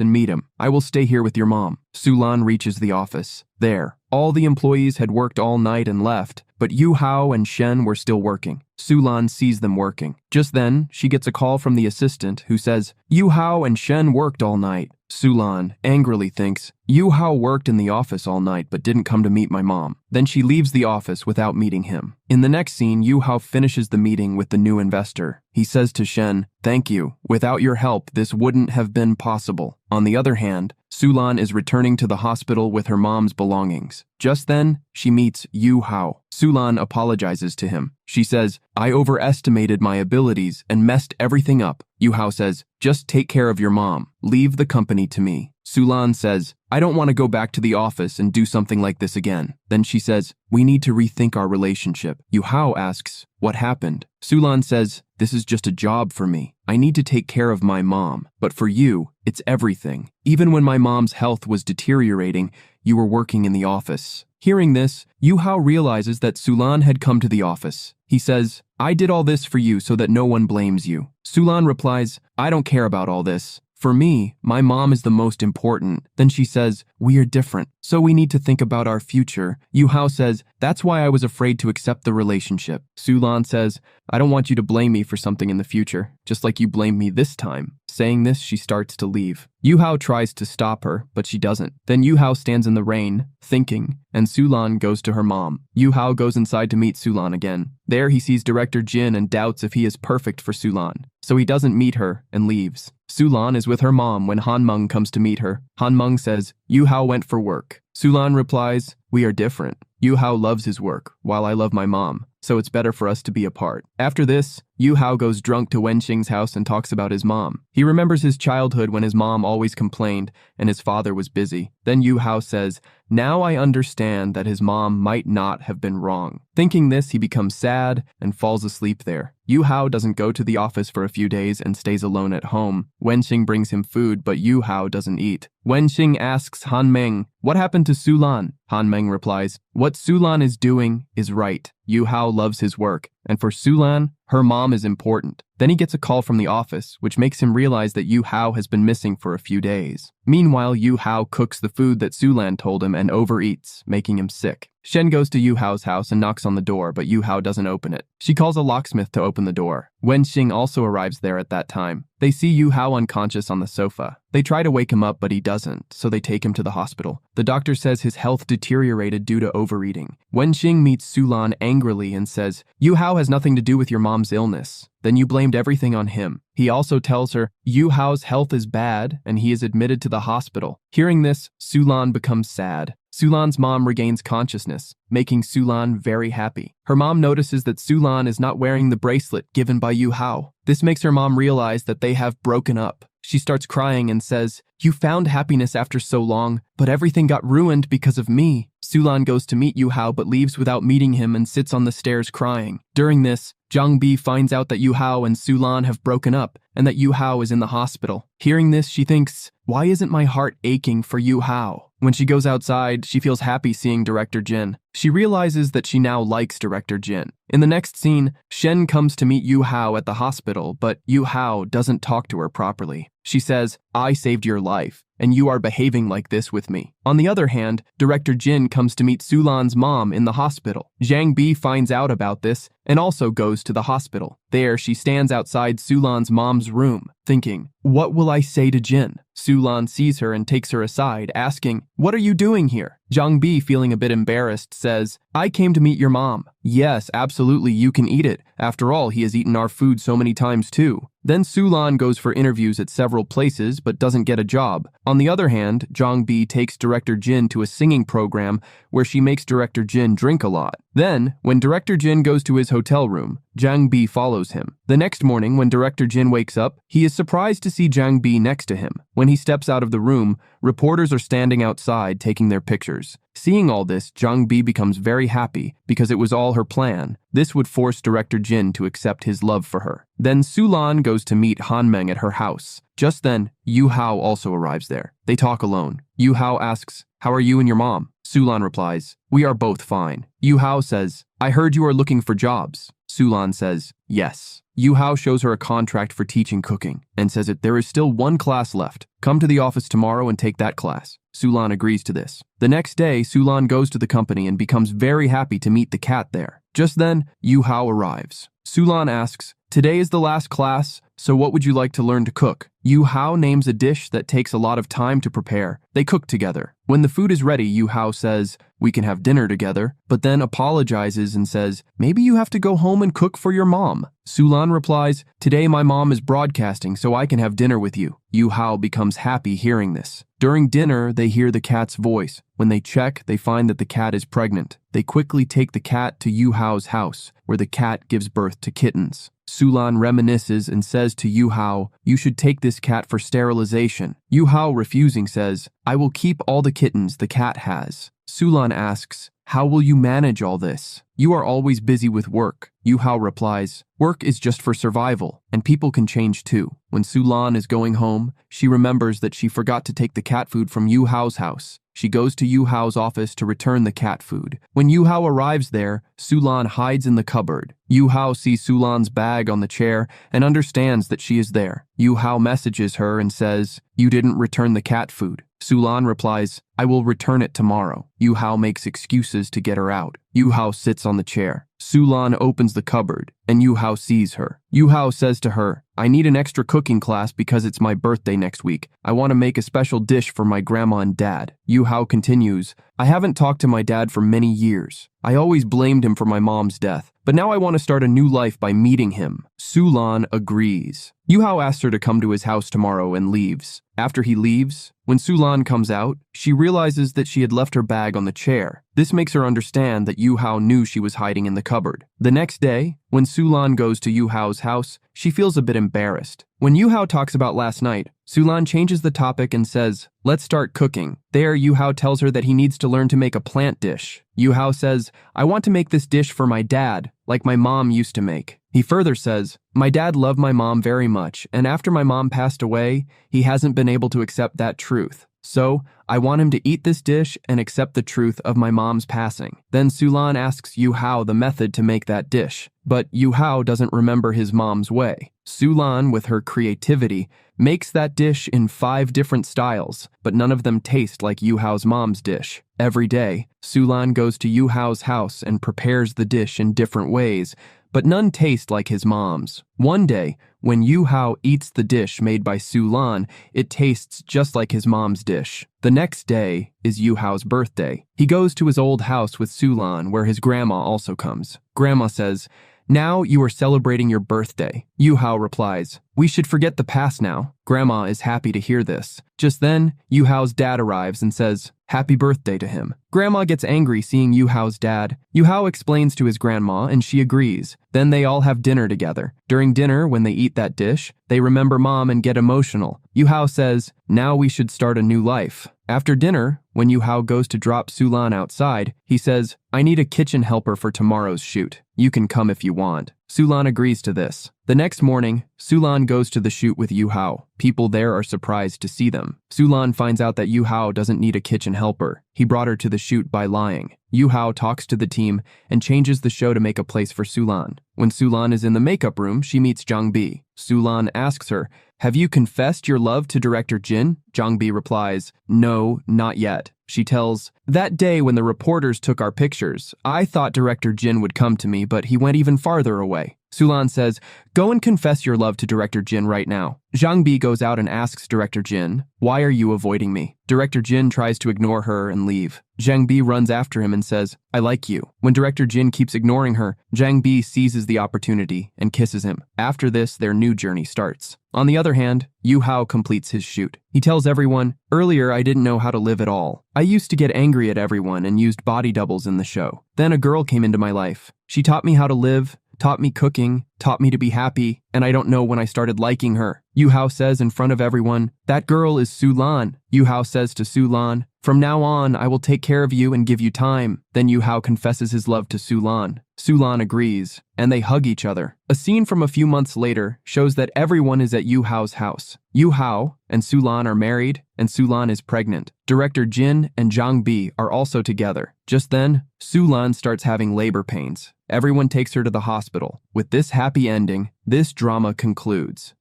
Speaker 1: and meet him. I will stay here with your mom. Sulan reaches the office. There, all the employees had worked all night and left, but Yu Hao and Shen were still working. Sulan sees them working. Just then, she gets a call from the assistant who says, Yu Hao and Shen worked all night. Sulan angrily thinks, Yu Hao worked in the office all night but didn't come to meet my mom. Then she leaves the office without meeting him. In the next scene, Yu Hao finishes the meeting with the new investor. He says to Shen, thank you. Without your help, this wouldn't have been possible. On the other hand, Sulan is returning to the hospital with her mom's belongings. Just then, she meets Yu Hao. Sulan apologizes to him. She says, I overestimated my abilities and messed everything up. Yu Hao says, just take care of your mom. Leave the company to me. Sulan says, I don't want to go back to the office and do something like this again. Then she says, we need to rethink our relationship. Yu Hao asks, what happened? Sulan says, this is just a job for me. I need to take care of my mom. But for you, it's everything. Even when my mom's health was deteriorating, you were working in the office. Hearing this, Yu Hao realizes that Sulan had come to the office. He says, I did all this for you so that no one blames you. Sulan replies, I don't care about all this. For me, my mom is the most important. Then she says, we are different, so we need to think about our future. Yu Hao says, that's why I was afraid to accept the relationship. Sulan says, I don't want you to blame me for something in the future, just like you blamed me this time. Saying this, she starts to leave. Yu Hao tries to stop her, but she doesn't. Then Yu Hao stands in the rain, thinking, and Sulan goes to her mom. Yu Hao goes inside to meet Sulan again. There he sees Director Jin and doubts if he is perfect for Sulan, so he doesn't meet her and leaves. Sulan is with her mom when Han Meng comes to meet her. Han Meng says, Yu Hao went for work. Sulan replies, we are different. Yu Hao loves his work, while I love my mom, so it's better for us to be apart. After this, Yu Hao goes drunk to Wenxing's house and talks about his mom. He remembers his childhood when his mom always complained and his father was busy. Then Yu Hao says, now I understand that his mom might not have been wrong. Thinking this, he becomes sad and falls asleep there. Yu Hao doesn't go to the office for a few days and stays alone at home. Wenxing brings him food, but Yu Hao doesn't eat. Wenxing asks Han Meng, what happened to Sulan? Han Meng replies, what Sulan is doing is right. Yu Hao loves his work, and for Sulan, her mom is important. Then he gets a call from the office, which makes him realize that Yu Hao has been missing for a few days. Meanwhile, Yu Hao cooks the food that Sulan told him and overeats, making him sick. Shen goes to Yu Hao's house and knocks on the door, but Yu Hao doesn't open it. She calls a locksmith to open the door. Wenxing also arrives there at that time. They see Yu Hao unconscious on the sofa. They try to wake him up, but he doesn't, so they take him to the hospital. The doctor says his health deteriorated due to overeating. Wenxing meets Sulan angrily and says, Yu Hao has nothing to do with your mom's illness. Then you blamed everything on him. He also tells her Yu Hao's health is bad and he is admitted to the hospital. Hearing this, Sulan becomes sad. Sulan's mom regains consciousness, making Sulan very happy. Her mom notices that Sulan is not wearing the bracelet given by Yu Hao. This makes her mom realize that they have broken up. She starts crying and says, you found happiness after so long, but everything got ruined because of me. Sulan goes to meet Yu Hao but leaves without meeting him and sits on the stairs crying. During this, Zhang Bi finds out that Yu Hao and Sulan have broken up and that Yu Hao is in the hospital. Hearing this, she thinks, why isn't my heart aching for Yu Hao? When she goes outside, she feels happy seeing Director Jin. She realizes that she now likes Director Jin. In the next scene, Shen comes to meet Yu Hao at the hospital, but Yu Hao doesn't talk to her properly. She says, I saved your life, and you are behaving like this with me. On the other hand, Director Jin comes to meet Sulan's mom in the hospital. Zhang Bi finds out about this and also goes to the hospital. There, she stands outside Sulan's mom's room, thinking, what will I say to Jin? Sulan sees her and takes her aside, asking, what are you doing here? Zhang Bi, feeling a bit embarrassed, says, I came to meet your mom. Yes, absolutely, you can eat it. After all, he has eaten our food so many times too. Then Sulan goes for interviews at several places but doesn't get a job. On the other hand, Zhang Bi takes Director Jin to a singing program where she makes Director Jin drink a lot. Then, when Director Jin goes to his hotel room, Zhang Bi follows him. The next morning, when Director Jin wakes up, he is surprised to see Zhang Bi next to him. When he steps out of the room, reporters are standing outside taking their pictures. Seeing all this, Zhang Bi becomes very happy because it was all her plan. This would force Director Jin to accept his love for her. Then Sulan goes to meet Han Meng at her house. Just then, Yu Hao also arrives there. They talk alone. Yu Hao asks, how are you and your mom? Sulan replies, we are both fine. Yu Hao says, I heard you are looking for jobs. Sulan says, yes. Yu Hao shows her a contract for teaching cooking and says that there is still one class left. Come to the office tomorrow and take that class. Sulan agrees to this. The next day, Sulan goes to the company and becomes very happy to meet the cat there. Just then, Yu Hao arrives. Sulan asks, "Today is the last class, so what would you like to learn to cook?" Yu Hao names a dish that takes a lot of time to prepare. They cook together. When the food is ready, Yu Hao says, "We can have dinner together," but then apologizes and says, "Maybe you have to go home and cook for your mom." Sulan replies, "Today my mom is broadcasting, so I can have dinner with you." Yu Hao becomes happy hearing this. During dinner, they hear the cat's voice. When they check, they find that the cat is pregnant. They quickly take the cat to Yu Hao's house, where the cat gives birth to kittens. Sulan reminisces and says to Yu Hao, "You should take this cat for sterilization." Yu Hao, refusing, says, "I will keep all the kittens the cat has." Sulan asks, "How will you manage all this? You are always busy with work." Yu Hao replies, "Work is just for survival, and people can change too." When Sulan is going home, she remembers that she forgot to take the cat food from Yu Hao's house. She goes to Yu Hao's office to return the cat food. When Yu Hao arrives there, Sulan hides in the cupboard. Yu Hao sees Sulan's bag on the chair and understands that she is there. Yu Hao messages her and says, "You didn't return the cat food." Sulan replies, "I will return it tomorrow." Yu Hao makes excuses to get her out. Yu Hao sits on the chair. Sulan opens the cupboard, and Yu Hao sees her. Yu Hao says to her, "I need an extra cooking class because it's my birthday next week. I want to make a special dish for my grandma and dad." Yu Hao continues, "I haven't talked to my dad for many years. I always blamed him for my mom's death, but now I want to start a new life by meeting him." Sulan agrees. Yu Hao asks her to come to his house tomorrow and leaves. After he leaves, when Sulan comes out, she realizes that she had left her bag on the chair. This makes her understand that Yu Hao knew she was hiding in the cupboard. The next day, when Sulan goes to Yu Hao's house, she feels a bit embarrassed. When Yu Hao talks about last night, Sulan changes the topic and says, "Let's start cooking." There, Yu Hao tells her that he needs to learn to make a plant dish. Yu Hao says, "I want to make this dish for my dad, like my mom used to make." He further says, "My dad loved my mom very much, and after my mom passed away, he hasn't been able to accept that truth. So, I want him to eat this dish and accept the truth of my mom's passing." Then Sulan asks Yu Hao the method to make that dish, but Yu Hao doesn't remember his mom's way. Sulan, with her creativity, makes that dish in 5 different styles, but none of them taste like Yu Hao's mom's dish. Every day, Sulan goes to Yu Hao's house and prepares the dish in different ways, but none taste like his mom's. One day, when Yu Hao eats the dish made by Sulan, it tastes just like his mom's dish. The next day is Yu Hao's birthday. He goes to his old house with Sulan, where his grandma also comes. Grandma says, "Now you are celebrating your birthday." Yu Hao replies, "We should forget the past now." Grandma is happy to hear this. Just then, Yu Hao's dad arrives and says, "Happy birthday" to him. Grandma gets angry seeing Yu Hao's dad. Yu Hao explains to his grandma and she agrees. Then they all have dinner together. During dinner, when they eat that dish, they remember mom and get emotional. Yu Hao says, "Now we should start a new life." After dinner, when Yu Hao goes to drop Sulan outside, he says, "I need a kitchen helper for tomorrow's shoot. You can come if you want." Sulan agrees to this. The next morning, Sulan goes to the shoot with Yu Hao. People there are surprised to see them. Sulan finds out that Yu Hao doesn't need a kitchen helper. He brought her to the shoot by lying. Yu Hao talks to the team and changes the show to make a place for Sulan. When Sulan is in the makeup room, she meets Zhang Bi. Sulan asks her, "Have you confessed your love to director Jin?" Zhang Bi replies, "No, not yet." She tells, "That day when the reporters took our pictures, I thought director Jin would come to me, but he went even farther away." Sulan says, "Go and confess your love to director Jin right now." Zhang Bi goes out and asks director Jin, "Why are you avoiding me?" Director Jin tries to ignore her and leave. Zhang Bi runs after him and says, "I like you." When director Jin keeps ignoring her, Zhang Bi seizes the opportunity and kisses him. After this, their new journey starts. On the other hand, Yu Hao completes his shoot. He tells everyone, "Earlier I didn't know how to live at all. I used to get angry at everyone and used body doubles in the show. Then a girl came into my life. She taught me how to live, taught me cooking, taught me to be happy, and I don't know when I started liking her." Yu Hao says in front of everyone, "That girl is Sulan." Yu Hao says to Sulan, "From now on, I will take care of you and give you time." Then Yu Hao confesses his love to Sulan. Sulan agrees, and they hug each other. A scene from a few months later shows that everyone is at Yu Hao's house. Yu Hao and Sulan are married, and Sulan is pregnant. Director Jin and Zhang Bi are also together. Just then, Sulan starts having labor pains. Everyone takes her to the hospital. With this happy ending, this drama concludes.